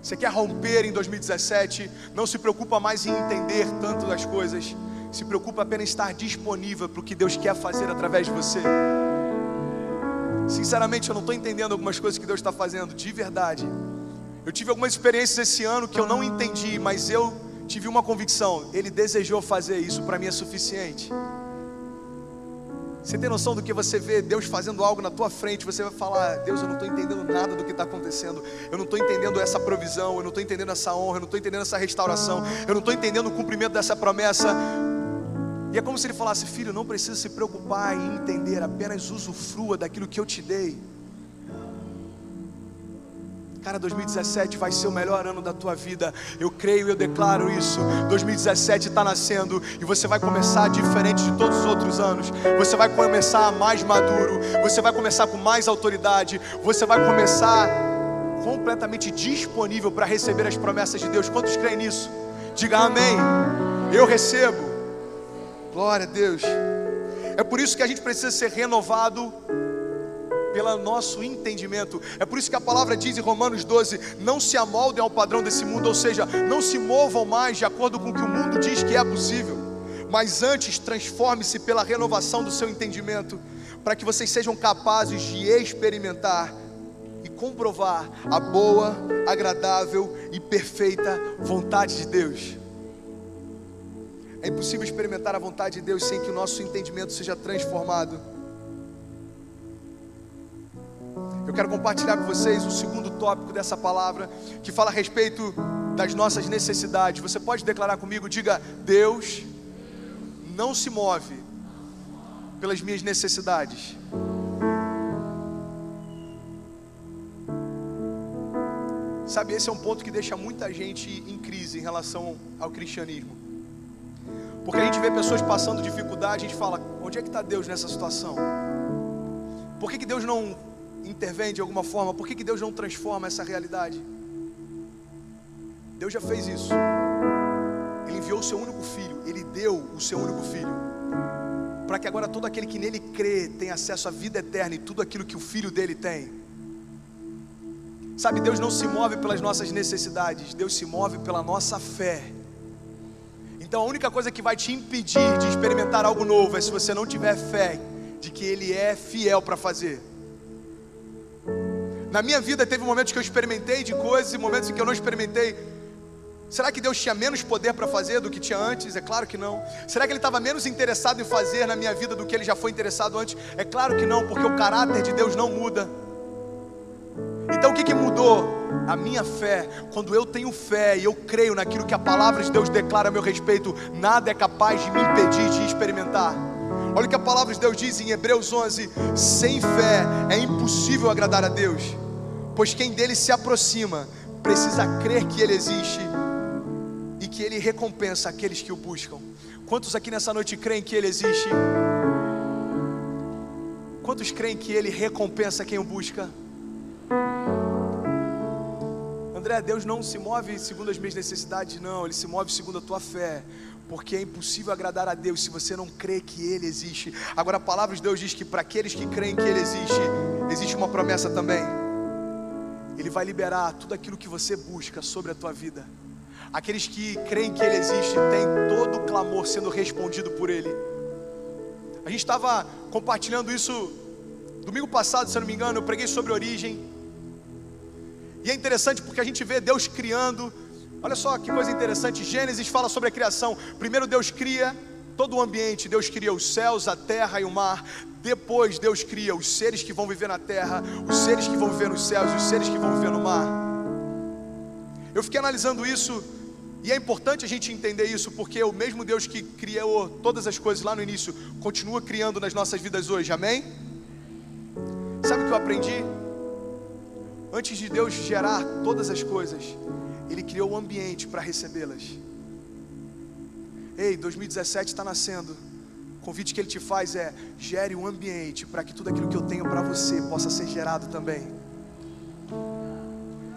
você quer romper em 2017? Não se preocupa mais em entender tanto das coisas, se preocupa apenas em estar disponível para o que Deus quer fazer através de você. Sinceramente, eu não estou entendendo algumas coisas que Deus está fazendo, de verdade. Eu tive algumas experiências esse ano que eu não entendi, mas eu tive uma convicção: Ele desejou fazer isso, para mim é suficiente. Você tem noção do que você vê Deus fazendo algo na tua frente? Você vai falar: Deus, eu não estou entendendo nada do que está acontecendo. Eu não estou entendendo essa provisão, eu não estou entendendo essa honra, eu não estou entendendo essa restauração, eu não estou entendendo o cumprimento dessa promessa. E é como se Ele falasse: filho, não precisa se preocupar em entender, apenas usufrua daquilo que eu te dei. Cara, 2017 vai ser o melhor ano da tua vida. Eu creio e eu declaro isso. 2017 está nascendo e você vai começar diferente de todos os outros anos. Você vai começar mais maduro. Você vai começar com mais autoridade. Você vai começar completamente disponível para receber as promessas de Deus. Quantos creem nisso? Diga amém. Eu recebo. Glória a Deus. É por isso que a gente precisa ser renovado pelo nosso entendimento. É por isso que a palavra diz em Romanos 12: não se amoldem ao padrão desse mundo, ou seja, não se movam mais de acordo com o que o mundo diz que é possível, mas antes transforme-se pela renovação do seu entendimento, para que vocês sejam capazes de experimentar e comprovar a boa, agradável e perfeita vontade de Deus. É impossível experimentar a vontade de Deus sem que o nosso entendimento seja transformado. Eu quero compartilhar com vocês o segundo tópico dessa palavra, que fala a respeito das nossas necessidades. Você pode declarar comigo? Diga: Deus não se move pelas minhas necessidades. Sabe, esse é um ponto que deixa muita gente em crise em relação ao cristianismo. Porque a gente vê pessoas passando dificuldade, a gente fala: onde é que está Deus nessa situação? Por que Deus não intervém de alguma forma? Por que Deus não transforma essa realidade? Deus já fez isso. Ele enviou o seu único filho, Ele deu o seu único filho, para que agora todo aquele que nele crê tenha acesso à vida eterna e tudo aquilo que o filho dele tem. Sabe, Deus não se move pelas nossas necessidades, Deus se move pela nossa fé. Então a única coisa que vai te impedir de experimentar algo novo é se você não tiver fé de que Ele é fiel para fazer. Na minha vida teve momentos que eu experimentei de coisas e momentos em que eu não experimentei. Será que Deus tinha menos poder para fazer do que tinha antes? É claro que não. Será que Ele estava menos interessado em fazer na minha vida do que Ele já foi interessado antes? É claro que não, porque o caráter de Deus não muda. Então o que mudou? A minha fé. Quando eu tenho fé e eu creio naquilo que a palavra de Deus declara a meu respeito, nada é capaz de me impedir de experimentar. Olha o que a palavra de Deus diz em Hebreus 11: sem fé é impossível agradar a Deus, pois quem dele se aproxima precisa crer que Ele existe e que Ele recompensa aqueles que o buscam. Quantos aqui nessa noite creem que Ele existe? Quantos creem que Ele recompensa quem o busca? André, Deus não se move segundo as minhas necessidades, não. Ele se move segundo a tua fé, porque é impossível agradar a Deus se você não crê que Ele existe. Agora a palavra de Deus diz que para aqueles que creem que Ele existe, existe uma promessa também. Ele vai liberar tudo aquilo que você busca sobre a tua vida. Aqueles que creem que Ele existe, têm todo o clamor sendo respondido por Ele. A gente estava compartilhando isso domingo passado, se eu não me engano. Eu preguei sobre origem. E é interessante porque a gente vê Deus criando. Olha só que coisa interessante. Gênesis fala sobre a criação. Primeiro Deus cria todo o ambiente. Deus cria os céus, a terra e o mar. Depois Deus cria os seres que vão viver na terra, os seres que vão viver nos céus, os seres que vão viver no mar. Eu fiquei analisando isso, e é importante a gente entender isso, porque o mesmo Deus que criou todas as coisas lá no início continua criando nas nossas vidas hoje, amém? Sabe o que eu aprendi? Antes de Deus gerar todas as coisas, Ele criou o ambiente para recebê-las. Ei, 2017 está nascendo. O convite que Ele te faz é: gere um ambiente para que tudo aquilo que eu tenho para você possa ser gerado também.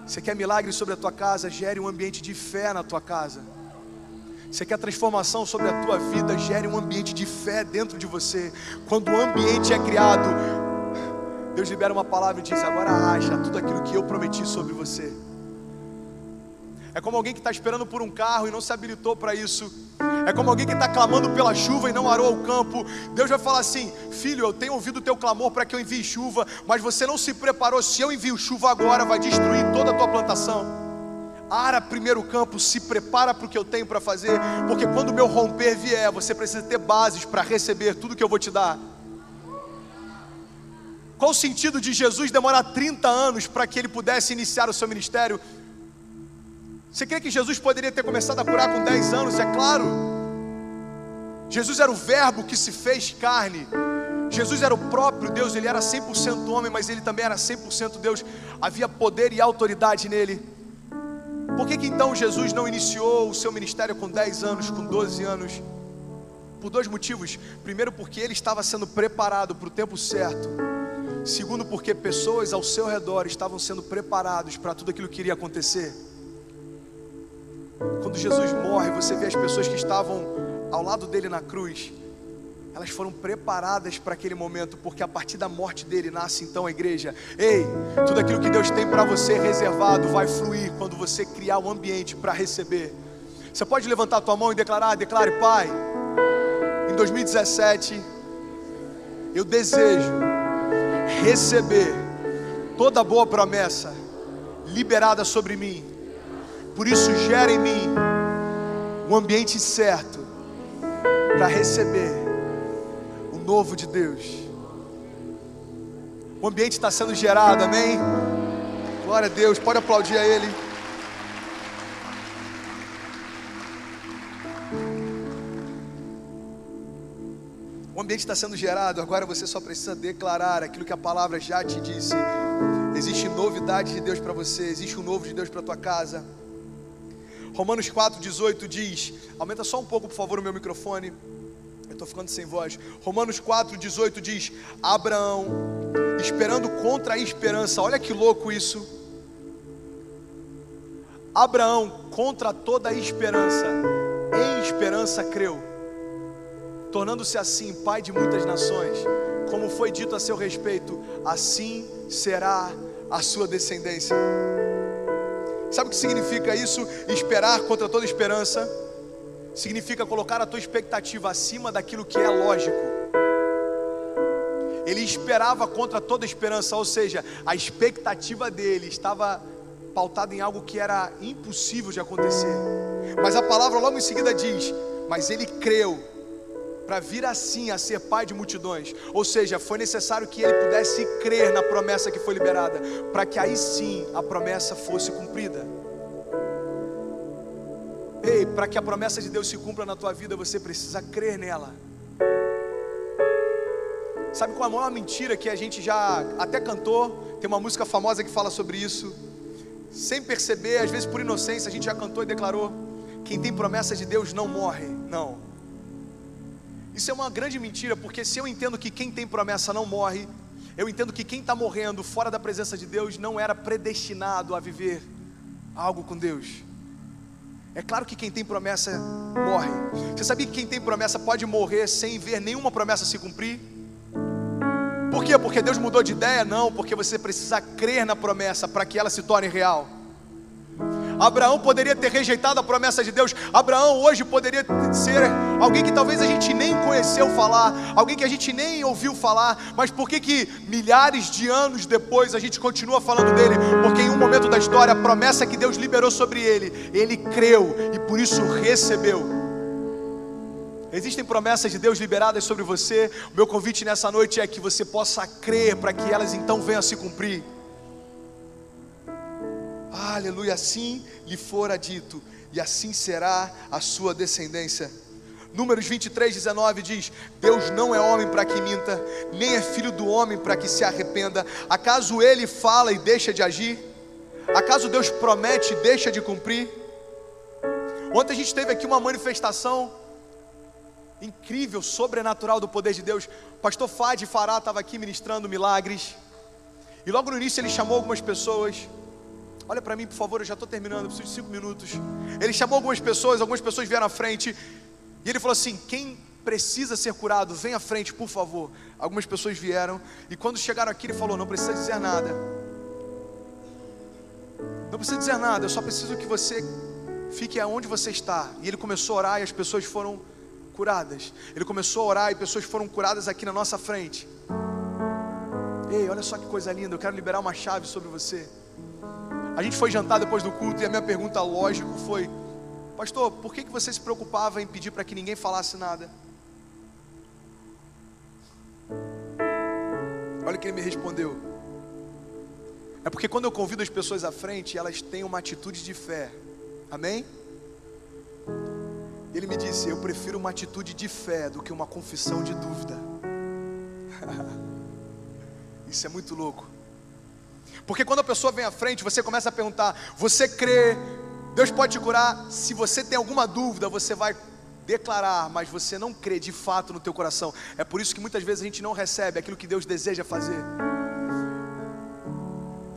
Você quer milagre sobre a tua casa? Gere um ambiente de fé na tua casa. Você quer transformação sobre a tua vida? Gere um ambiente de fé dentro de você. Quando o ambiente é criado, Deus libera uma palavra e diz: agora haja tudo aquilo que eu prometi sobre você. É como alguém que está esperando por um carro e não se habilitou para isso. É como alguém que está clamando pela chuva e não arou o campo. Deus vai falar assim: filho, eu tenho ouvido o teu clamor para que eu envie chuva, mas você não se preparou. Se eu envio chuva agora, vai destruir toda a tua plantação. Ara primeiro o campo, se prepara para o que eu tenho para fazer, porque quando o meu romper vier, você precisa ter bases para receber tudo que eu vou te dar. Qual o sentido de Jesus demorar 30 anos para que Ele pudesse iniciar o seu ministério? Você crê que Jesus poderia ter começado a curar com 10 anos? É claro. Jesus era o verbo que se fez carne. Jesus era o próprio Deus. Ele era 100% homem, mas Ele também era 100% Deus. Havia poder e autoridade nele. Por que então Jesus não iniciou o seu ministério com 10 anos, com 12 anos? Por dois motivos. Primeiro, porque Ele estava sendo preparado para o tempo certo. Segundo, porque pessoas ao seu redor estavam sendo preparados para tudo aquilo que iria acontecer. Quando Jesus morre, você vê as pessoas que estavam ao lado dele na cruz, elas foram preparadas para aquele momento, porque a partir da morte dele nasce então a igreja. Ei, tudo aquilo que Deus tem para você reservado vai fluir quando você criar um ambiente para receber. Você pode levantar a tua mão e declare: Pai, em 2017 eu desejo receber toda boa promessa liberada sobre mim. Por isso gera em mim um ambiente certo para receber o novo de Deus. O ambiente está sendo gerado, amém? Glória a Deus, pode aplaudir a Ele. O ambiente está sendo gerado, agora você só precisa declarar aquilo que a palavra já te disse. Existe novidade de Deus para você, existe um novo de Deus para a tua casa. Romanos 4,18 diz, aumenta só um pouco por favor o meu microfone, eu estou ficando sem voz. Romanos 4,18 diz: Abraão, esperando contra a esperança, olha que louco isso. Abraão, contra toda a esperança, em esperança creu, tornando-se assim pai de muitas nações, como foi dito a seu respeito, assim será a sua descendência. Sabe o que significa isso? Esperar contra toda esperança significa colocar a tua expectativa acima daquilo que é lógico. Ele esperava contra toda esperança, ou seja, a expectativa dele estava pautada em algo que era impossível de acontecer. Mas a palavra logo em seguida diz: mas ele creu para vir assim a ser pai de multidões. Ou seja, foi necessário que ele pudesse crer na promessa que foi liberada, para que aí sim a promessa fosse cumprida. Ei, para que a promessa de Deus se cumpra na tua vida, você precisa crer nela. Sabe qual é a maior mentira que a gente já até cantou? Tem uma música famosa que fala sobre isso. Sem perceber, às vezes por inocência, a gente já cantou e declarou: quem tem promessa de Deus não morre. Não. Isso é uma grande mentira, porque se eu entendo que quem tem promessa não morre, eu entendo que quem está morrendo fora da presença de Deus não era predestinado a viver algo com Deus. É claro que quem tem promessa morre. Você sabia que quem tem promessa pode morrer sem ver nenhuma promessa se cumprir? Por quê? Porque Deus mudou de ideia? Não, porque você precisa crer na promessa para que ela se torne real. Abraão poderia ter rejeitado a promessa de Deus. Abraão hoje poderia ser alguém que talvez a gente nem conheceu falar, alguém que a gente nem ouviu falar, mas por que milhares de anos depois a gente continua falando dele? Porque em um momento da história, a promessa que Deus liberou sobre ele creu e por isso recebeu. Existem promessas de Deus liberadas sobre você. O meu convite nessa noite é que você possa crer para que elas então venham a se cumprir. Aleluia, assim lhe fora dito, e assim será a sua descendência. Números 23:19 diz: Deus não é homem para que minta, nem é filho do homem para que se arrependa. Acaso ele fala e deixa de agir? Acaso Deus promete e deixa de cumprir? Ontem a gente teve aqui uma manifestação incrível, sobrenatural do poder de Deus. O pastor Fad Fará estava aqui ministrando milagres, e logo no início ele chamou algumas pessoas. Olha para mim por favor, eu já estou terminando, eu preciso de 5 minutos. Ele chamou algumas pessoas vieram à frente, e ele falou assim: quem precisa ser curado, vem à frente por favor. Algumas pessoas vieram, e quando chegaram aqui ele falou: não precisa dizer nada, não precisa dizer nada, eu só preciso que você fique aonde você está. E ele começou a orar e as pessoas foram curadas. Ele começou a orar e pessoas foram curadas aqui na nossa frente. Ei, olha só que coisa linda, eu quero liberar uma chave sobre você. A gente foi jantar depois do culto e a minha pergunta, lógico, foi: pastor, por que você se preocupava em pedir para que ninguém falasse nada? Olha o que ele me respondeu: é porque quando eu convido as pessoas à frente, elas têm uma atitude de fé. Amém? Ele me disse: eu prefiro uma atitude de fé do que uma confissão de dúvida. Isso é muito louco. Porque quando a pessoa vem à frente, você começa a perguntar: você crê? Deus pode te curar? Se você tem alguma dúvida, você vai declarar, mas você não crê de fato no teu coração. É por isso que muitas vezes a gente não recebe aquilo que Deus deseja fazer.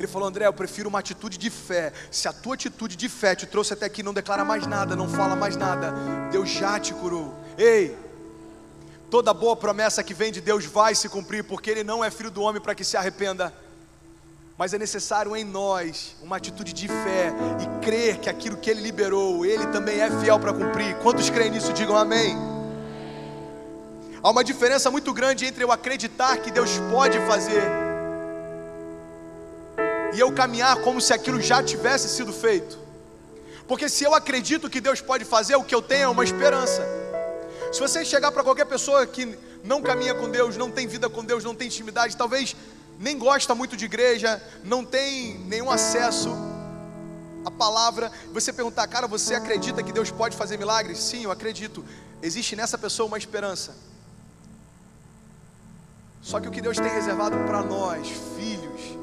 Ele falou: André, eu prefiro uma atitude de fé. Se a tua atitude de fé te trouxe até aqui, não declara mais nada, não fala mais nada, Deus já te curou. Ei, toda boa promessa que vem de Deus vai se cumprir, porque Ele não é filho do homem para que se arrependa. Mas é necessário em nós uma atitude de fé e crer que aquilo que Ele liberou, Ele também é fiel para cumprir. Quantos creem nisso, digam amém. Há uma diferença muito grande entre eu acreditar que Deus pode fazer e eu caminhar como se aquilo já tivesse sido feito. Porque se eu acredito que Deus pode fazer, o que eu tenho é uma esperança. Se você chegar para qualquer pessoa que não caminha com Deus, não tem vida com Deus, não tem intimidade, talvez nem gosta muito de igreja, não tem nenhum acesso à palavra, você perguntar: cara, você acredita que Deus pode fazer milagres? Sim, eu acredito. Existe nessa pessoa uma esperança. Só que o que Deus tem reservado para nós, filhos,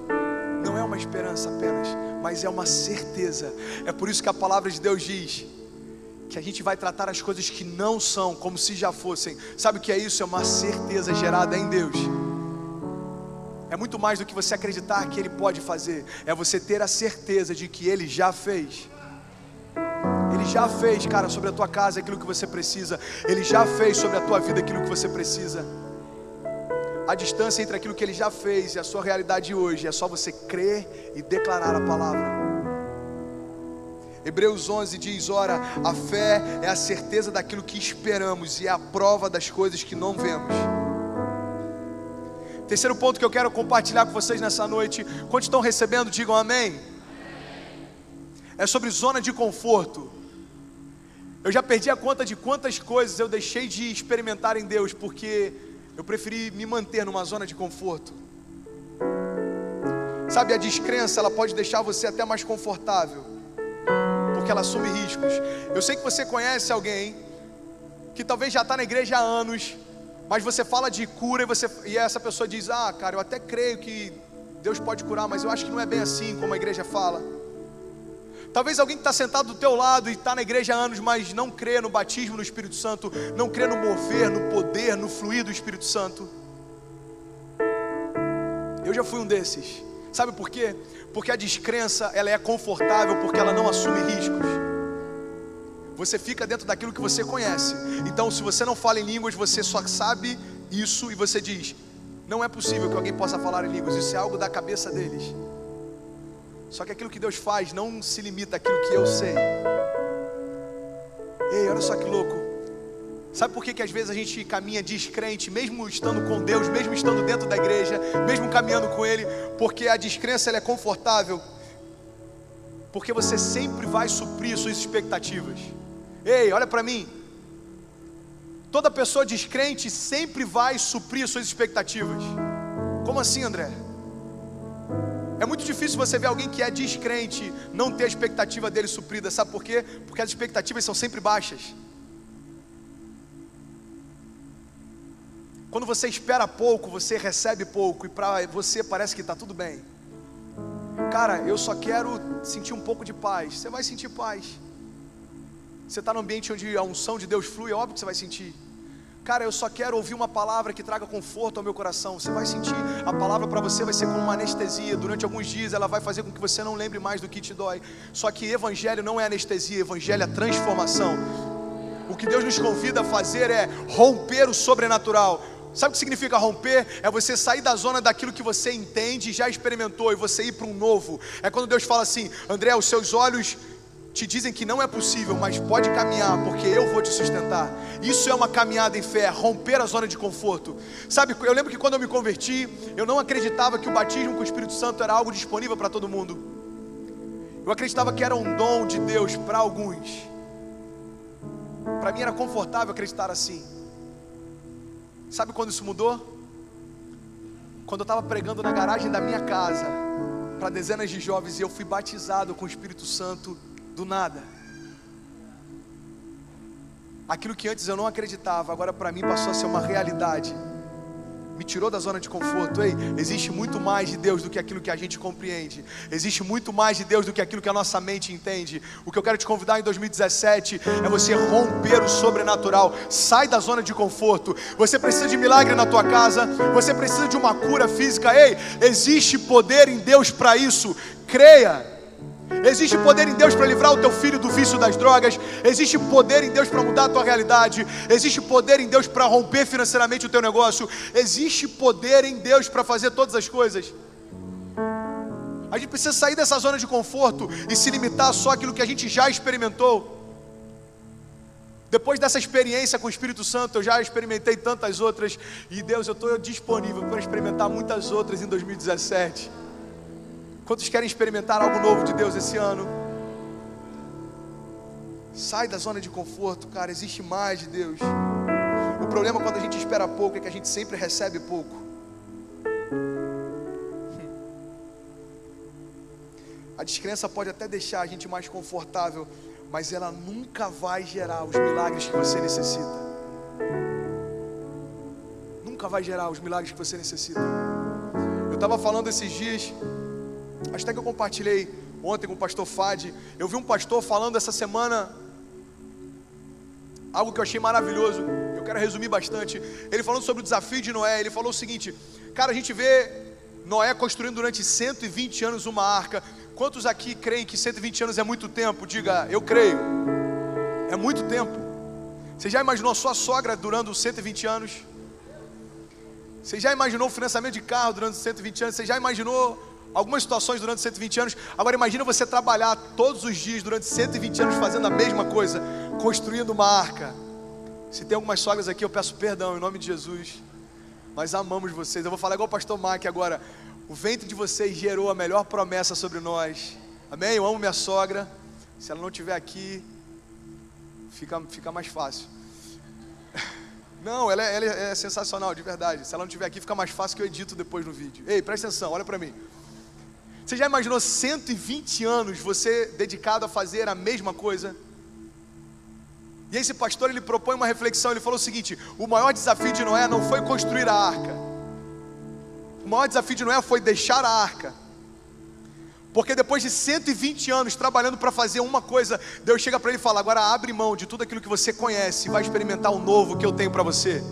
não é uma esperança apenas, mas é uma certeza. É por isso que a palavra de Deus diz que a gente vai tratar as coisas que não são como se já fossem. Sabe o que é isso? É uma certeza gerada em Deus. É muito mais do que você acreditar que Ele pode fazer, é você ter a certeza de que Ele já fez. Ele já fez, cara, sobre a tua casa aquilo que você precisa. Ele já fez sobre a tua vida aquilo que você precisa. A distância entre aquilo que Ele já fez e a sua realidade hoje é só você crer e declarar a palavra. Hebreus 11 diz: ora, a fé é a certeza daquilo que esperamos e é a prova das coisas que não vemos. Terceiro ponto que eu quero compartilhar com vocês nessa noite. Quantos estão recebendo, digam amém. É sobre zona de conforto. Eu já perdi a conta de quantas coisas eu deixei de experimentar em Deus, porque eu preferi me manter numa zona de conforto. Sabe, a descrença, ela pode deixar você até mais confortável, porque ela assume riscos. Eu sei que você conhece alguém que talvez já está na igreja há anos, mas você fala de cura e essa pessoa diz: ah, cara, eu até creio que Deus pode curar, mas eu acho que não é bem assim como a igreja fala. Talvez alguém que está sentado do teu lado e está na igreja há anos, mas não crê no batismo no Espírito Santo, não crê no mover, no poder, no fluir do Espírito Santo. Eu já fui um desses. Sabe por quê? Porque a descrença, ela é confortável, porque ela não assume riscos. Você fica dentro daquilo que você conhece. Então, se você não fala em línguas, você só sabe isso e você diz: não é possível que alguém possa falar em línguas, isso é algo da cabeça deles. Só que aquilo que Deus faz não se limita àquilo que eu sei. Ei, olha só que louco. Sabe por que às vezes a gente caminha descrente, mesmo estando com Deus, mesmo estando dentro da igreja, mesmo caminhando com Ele? Porque a descrença, ela é confortável, porque você sempre vai suprir suas expectativas. Ei, olha para mim. Toda pessoa descrente sempre vai suprir suas expectativas. Como assim, André? É muito difícil você ver alguém que é descrente não ter a expectativa dele suprida. Sabe por quê? Porque as expectativas são sempre baixas. Quando você espera pouco, você recebe pouco, e para você parece que está tudo bem. Cara, eu só quero sentir um pouco de paz. Você vai sentir paz. Você está num ambiente onde a unção de Deus flui, é óbvio que você vai sentir. Cara, eu só quero ouvir uma palavra que traga conforto ao meu coração. Você vai sentir. A palavra para você vai ser como uma anestesia. Durante alguns dias ela vai fazer com que você não lembre mais do que te dói. Só que evangelho não é anestesia, evangelho é transformação. O que Deus nos convida a fazer é romper o sobrenatural. Sabe o que significa romper? É você sair da zona daquilo que você entende, já experimentou, e você ir para um novo. É quando Deus fala assim: André, os seus olhos te dizem que não é possível, mas pode caminhar, porque eu vou te sustentar. Isso é uma caminhada em fé, romper a zona de conforto. Sabe, eu lembro que quando eu me converti, eu não acreditava que o batismo com o Espírito Santo era algo disponível para todo mundo. Eu acreditava que era um dom de Deus para alguns. Para mim era confortável acreditar assim. Sabe quando isso mudou? Quando eu estava pregando na garagem da minha casa para dezenas de jovens, e eu fui batizado com o Espírito Santo do nada. Aquilo que antes eu não acreditava, agora para mim passou a ser uma realidade. me tirou da zona de conforto. Ei, existe muito mais de Deus do que aquilo que a gente compreende. Existe muito mais de Deus do que aquilo que a nossa mente entende. O que eu quero te convidar em 2017 é você romper o sobrenatural. Sai da zona de conforto. Você precisa de milagre na tua casa. Você precisa de uma cura física. Ei, existe poder em Deus para isso. Creia. Existe poder em Deus para livrar o teu filho do vício das drogas. Existe poder em Deus para mudar a tua realidade. Existe poder em Deus para romper financeiramente o teu negócio. Existe poder em Deus para fazer todas as coisas. A gente precisa sair dessa zona de conforto e se limitar só àquilo que a gente já experimentou. Depois dessa experiência com o Espírito Santo, eu já experimentei tantas outras. E Deus, eu estou disponível para experimentar muitas outras em 2017. Quantos querem experimentar algo novo de Deus esse ano? Sai da zona de conforto, cara, existe mais de Deus. O problema quando a gente espera pouco é que a gente sempre recebe pouco. A descrença pode até deixar a gente mais confortável, mas ela nunca vai gerar os milagres que você necessita. Nunca vai gerar os milagres que você necessita. Eu estava falando esses dias, acho até que eu compartilhei ontem com o pastor Fadi. Eu vi um pastor falando essa semana algo que eu achei maravilhoso. Eu quero resumir bastante. Ele falando sobre o desafio de Noé. Ele falou o seguinte: cara, a gente vê Noé construindo durante 120 anos uma arca. Quantos aqui creem que 120 anos é muito tempo? Diga, eu creio. É muito tempo. Você já imaginou a sua sogra durando 120 anos? Você já imaginou o financiamento de carro durante 120 anos? Você já imaginou algumas situações durante 120 anos? Agora imagina você trabalhar todos os dias durante 120 anos fazendo a mesma coisa, construindo uma arca. Se tem algumas sogras aqui, eu peço perdão em nome de Jesus, mas amamos vocês. Eu vou falar igual o pastor Mark agora. O ventre de vocês gerou a melhor promessa sobre nós. Amém? Eu amo minha sogra. Se ela não estiver aqui, fica mais fácil. Não, ela é sensacional, de verdade. Se ela não estiver aqui, fica mais fácil que eu edito depois no vídeo. Ei, presta atenção, olha pra mim. Você já imaginou 120 anos você dedicado a fazer a mesma coisa? E esse pastor, ele propõe uma reflexão. Ele falou o seguinte: o maior desafio de Noé não foi construir a arca. O maior desafio de Noé foi deixar a arca. Porque depois de 120 anos trabalhando para fazer uma coisa, Deus chega para ele e fala: agora abre mão de tudo aquilo que você conhece e vai experimentar o novo que eu tenho para você.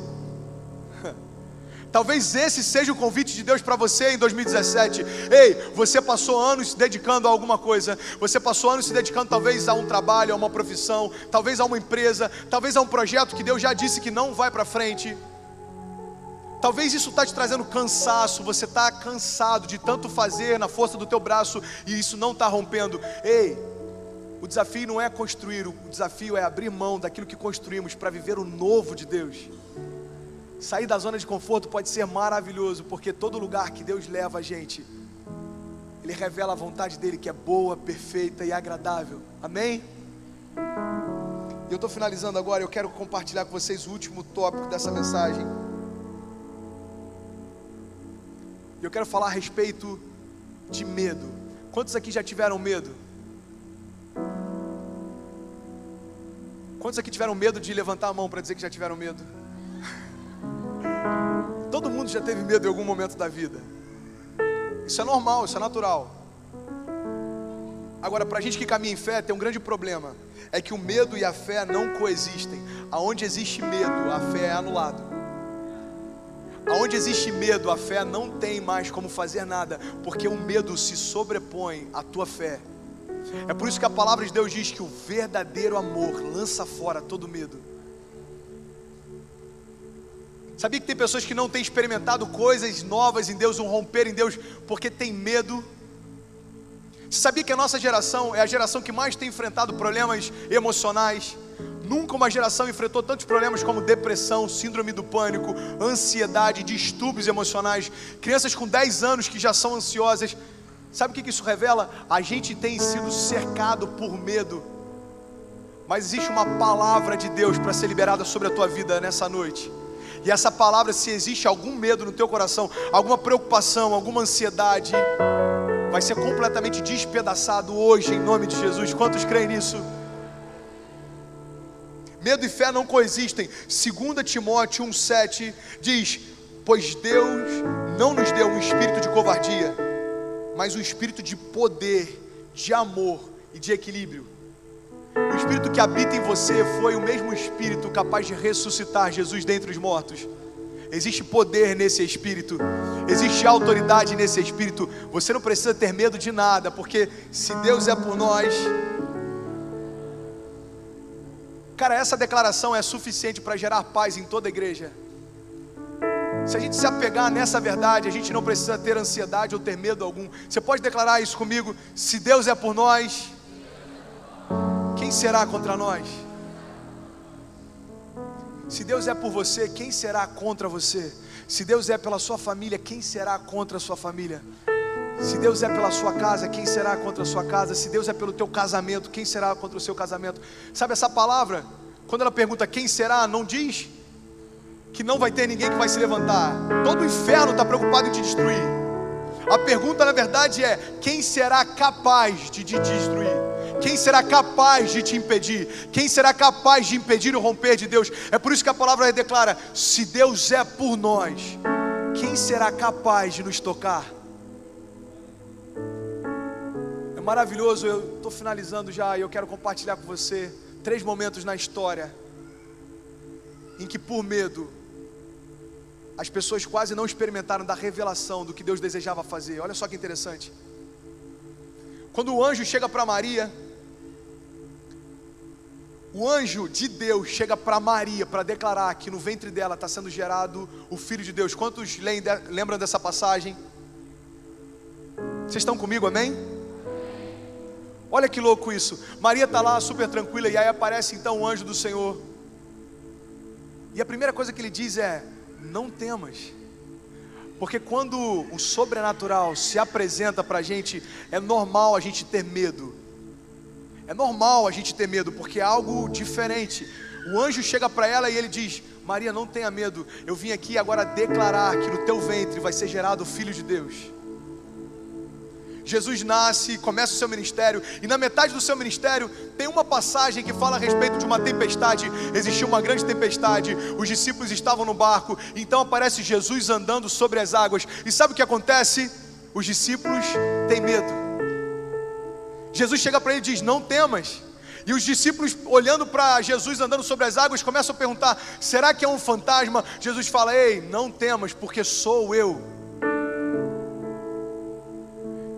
Talvez esse seja o convite de Deus para você em 2017. Ei, você passou anos se dedicando a alguma coisa. Você passou anos se dedicando talvez a um trabalho, a uma profissão, talvez a uma empresa, talvez a um projeto que Deus já disse que não vai para frente. Talvez isso está te trazendo cansaço. Você está cansado de tanto fazer na força do teu braço e isso não está rompendo. Ei, o desafio não é construir, o desafio é abrir mão daquilo que construímos para viver o novo de Deus. Sair da zona de conforto pode ser maravilhoso, porque todo lugar que Deus leva a gente, Ele revela a vontade dEle, que é boa, perfeita e agradável. Amém? E eu estou finalizando agora. Eu quero compartilhar com vocês o último tópico dessa mensagem. Eu quero falar a respeito de medo. Quantos aqui já tiveram medo? Quantos aqui tiveram medo de levantar a mão para dizer que já tiveram medo? Todo mundo já teve medo em algum momento da vida. Isso é normal, isso é natural. Agora, para a gente que caminha em fé, tem um grande problema. É que o medo e a fé não coexistem. Aonde existe medo, a fé é anulada. Aonde existe medo, a fé não tem mais como fazer nada, porque o medo se sobrepõe à tua fé. É por isso que a palavra de Deus diz que o verdadeiro amor lança fora todo medo. Sabia que tem pessoas que não têm experimentado coisas novas em Deus, um romper em Deus, porque tem medo? Você sabia que a nossa geração é a geração que mais tem enfrentado problemas emocionais? Nunca uma geração enfrentou tantos problemas como depressão, síndrome do pânico, ansiedade, distúrbios emocionais. Crianças com 10 anos que já são ansiosas. Sabe o que isso revela? A gente tem sido cercado por medo. Mas existe uma palavra de Deus para ser liberada sobre a tua vida nessa noite. E essa palavra, se existe algum medo no teu coração, alguma preocupação, alguma ansiedade, vai ser completamente despedaçado hoje em nome de Jesus. Quantos creem nisso? Medo e fé não coexistem. 2 Timóteo 1,7 diz: Pois Deus não nos deu um espírito de covardia, mas um espírito de poder, de amor e de equilíbrio. O espírito que habita em você foi o mesmo espírito capaz de ressuscitar Jesus dentre os mortos. Existe poder nesse espírito, existe autoridade nesse espírito. Você não precisa ter medo de nada, porque se Deus é por nós... Cara, essa declaração é suficiente para gerar paz em toda a igreja. Se a gente se apegar nessa verdade, a gente não precisa ter ansiedade ou ter medo algum. Você pode declarar isso comigo? Se Deus é por nós, quem será contra nós? Se Deus é por você, quem será contra você? Se Deus é pela sua família, quem será contra a sua família? Se Deus é pela sua casa, quem será contra a sua casa? Se Deus é pelo teu casamento, quem será contra o seu casamento? Sabe essa palavra? Quando ela pergunta quem será, não diz que não vai ter ninguém que vai se levantar. Todo o inferno está preocupado em te destruir. A pergunta na verdade é: quem será capaz de te destruir? Quem será capaz de te impedir? Quem será capaz de impedir o romper de Deus? É por isso que a palavra declara: se Deus é por nós, quem será capaz de nos tocar? É maravilhoso, eu estou finalizando já e eu quero compartilhar com você 3 momentos na história em que, por medo, as pessoas quase não experimentaram da revelação do que Deus desejava fazer. Olha só que interessante. Quando o anjo chega para Maria, o anjo de Deus chega para Maria para declarar que no ventre dela está sendo gerado o Filho de Deus. Quantos lembram dessa passagem? Vocês estão comigo, amém? Olha que louco isso. Maria está lá super tranquila e aí aparece então o anjo do Senhor. E a primeira coisa que ele diz é: não temas. Porque quando o sobrenatural se apresenta para a gente, é normal a gente ter medo. É normal a gente ter medo, porque é algo diferente. O anjo chega para ela e ele diz: Maria, não tenha medo. Eu vim aqui agora declarar que no teu ventre vai ser gerado o Filho de Deus. Jesus nasce, começa o seu ministério, e na metade do seu ministério tem uma passagem que fala a respeito de uma tempestade. Existiu uma grande tempestade, os discípulos estavam no barco, então aparece Jesus andando sobre as águas, e sabe o que acontece? Os discípulos têm medo. Jesus chega para ele e diz: não temas. E os discípulos, olhando para Jesus andando sobre as águas, começam a perguntar: será que é um fantasma? Jesus fala: ei, não temas, porque sou eu.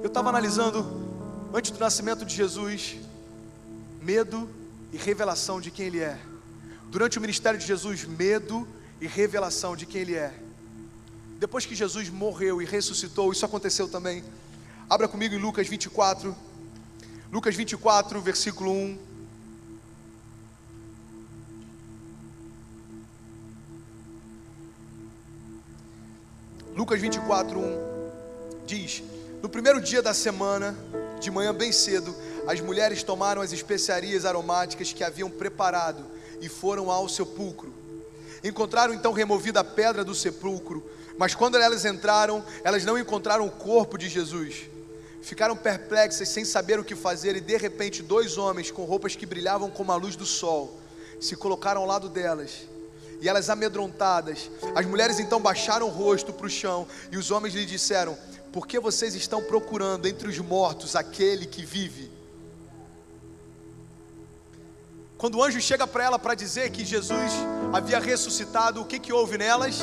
Eu estava analisando, antes do nascimento de Jesus, medo e revelação de quem Ele é. Durante o ministério de Jesus, medo e revelação de quem Ele é. Depois que Jesus morreu e ressuscitou, isso aconteceu também. Abra comigo em Lucas 24. Lucas 24, versículo 1. Lucas 24, 1 diz: no primeiro dia da semana, de manhã bem cedo, as mulheres tomaram as especiarias aromáticas que haviam preparado e foram ao sepulcro. Encontraram então removida a pedra do sepulcro, mas quando elas entraram, elas não encontraram o corpo de Jesus. Ficaram perplexas, sem saber o que fazer, e de repente 2 homens com roupas que brilhavam como a luz do sol se colocaram ao lado delas. E elas, amedrontadas, as mulheres então baixaram o rosto para o chão, e os homens lhe disseram: por que vocês estão procurando entre os mortos aquele que vive? Quando o anjo chega para ela para dizer que Jesus havia ressuscitado, o que houve nelas?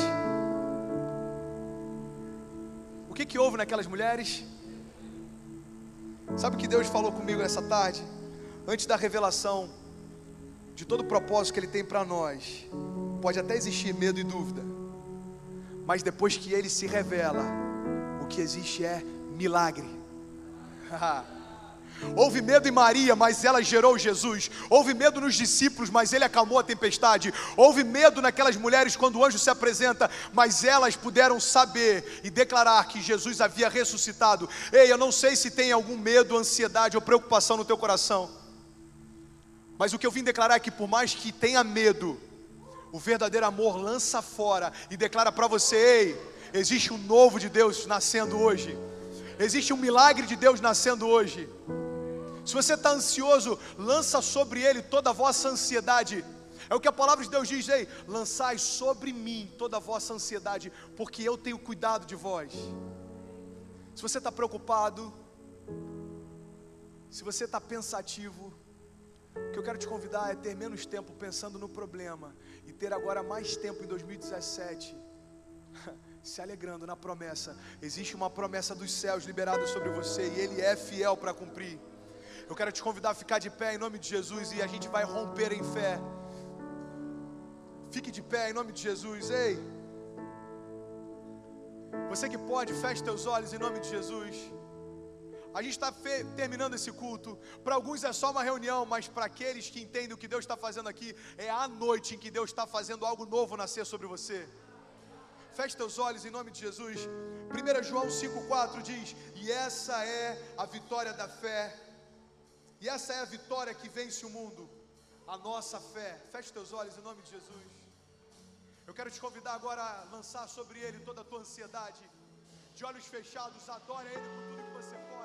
O que houve naquelas mulheres? Sabe o que Deus falou comigo essa tarde? Antes da revelação de todo o propósito que Ele tem para nós, pode até existir medo e dúvida, mas depois que Ele se revela, o que existe é milagre. Houve medo em Maria, mas ela gerou Jesus. Houve medo nos discípulos, mas Ele acalmou a tempestade. Houve medo naquelas mulheres quando o anjo se apresenta, mas elas puderam saber e declarar que Jesus havia ressuscitado. Ei, eu não sei se tem algum medo, ansiedade ou preocupação no teu coração, mas o que eu vim declarar é que por mais que tenha medo, o verdadeiro amor lança fora e declara para você: ei, existe um novo de Deus nascendo hoje. Existe um milagre de Deus nascendo hoje. Se você está ansioso, lança sobre Ele toda a vossa ansiedade. É o que a palavra de Deus diz: ei, lançai sobre mim toda a vossa ansiedade, porque eu tenho cuidado de vós. Se você está preocupado, se você está pensativo, o que eu quero te convidar é ter menos tempo pensando no problema e ter agora mais tempo em 2017 se alegrando na promessa. Existe uma promessa dos céus liberada sobre você e Ele é fiel para cumprir. Eu quero te convidar a ficar de pé em nome de Jesus e a gente vai romper em fé. Fique de pé em nome de Jesus. Ei, você que pode, feche teus olhos em nome de Jesus. A gente está terminando esse culto. Para alguns é só uma reunião, mas para aqueles que entendem o que Deus está fazendo aqui, é a noite em que Deus está fazendo algo novo nascer sobre você. Feche teus olhos em nome de Jesus. 1 João 5,4 diz: e essa é a vitória da fé, e essa é a vitória que vence o mundo, a nossa fé. Feche teus olhos em nome de Jesus. Eu quero te convidar agora a lançar sobre Ele toda a tua ansiedade. De olhos fechados, adore Ele com tudo que você pode.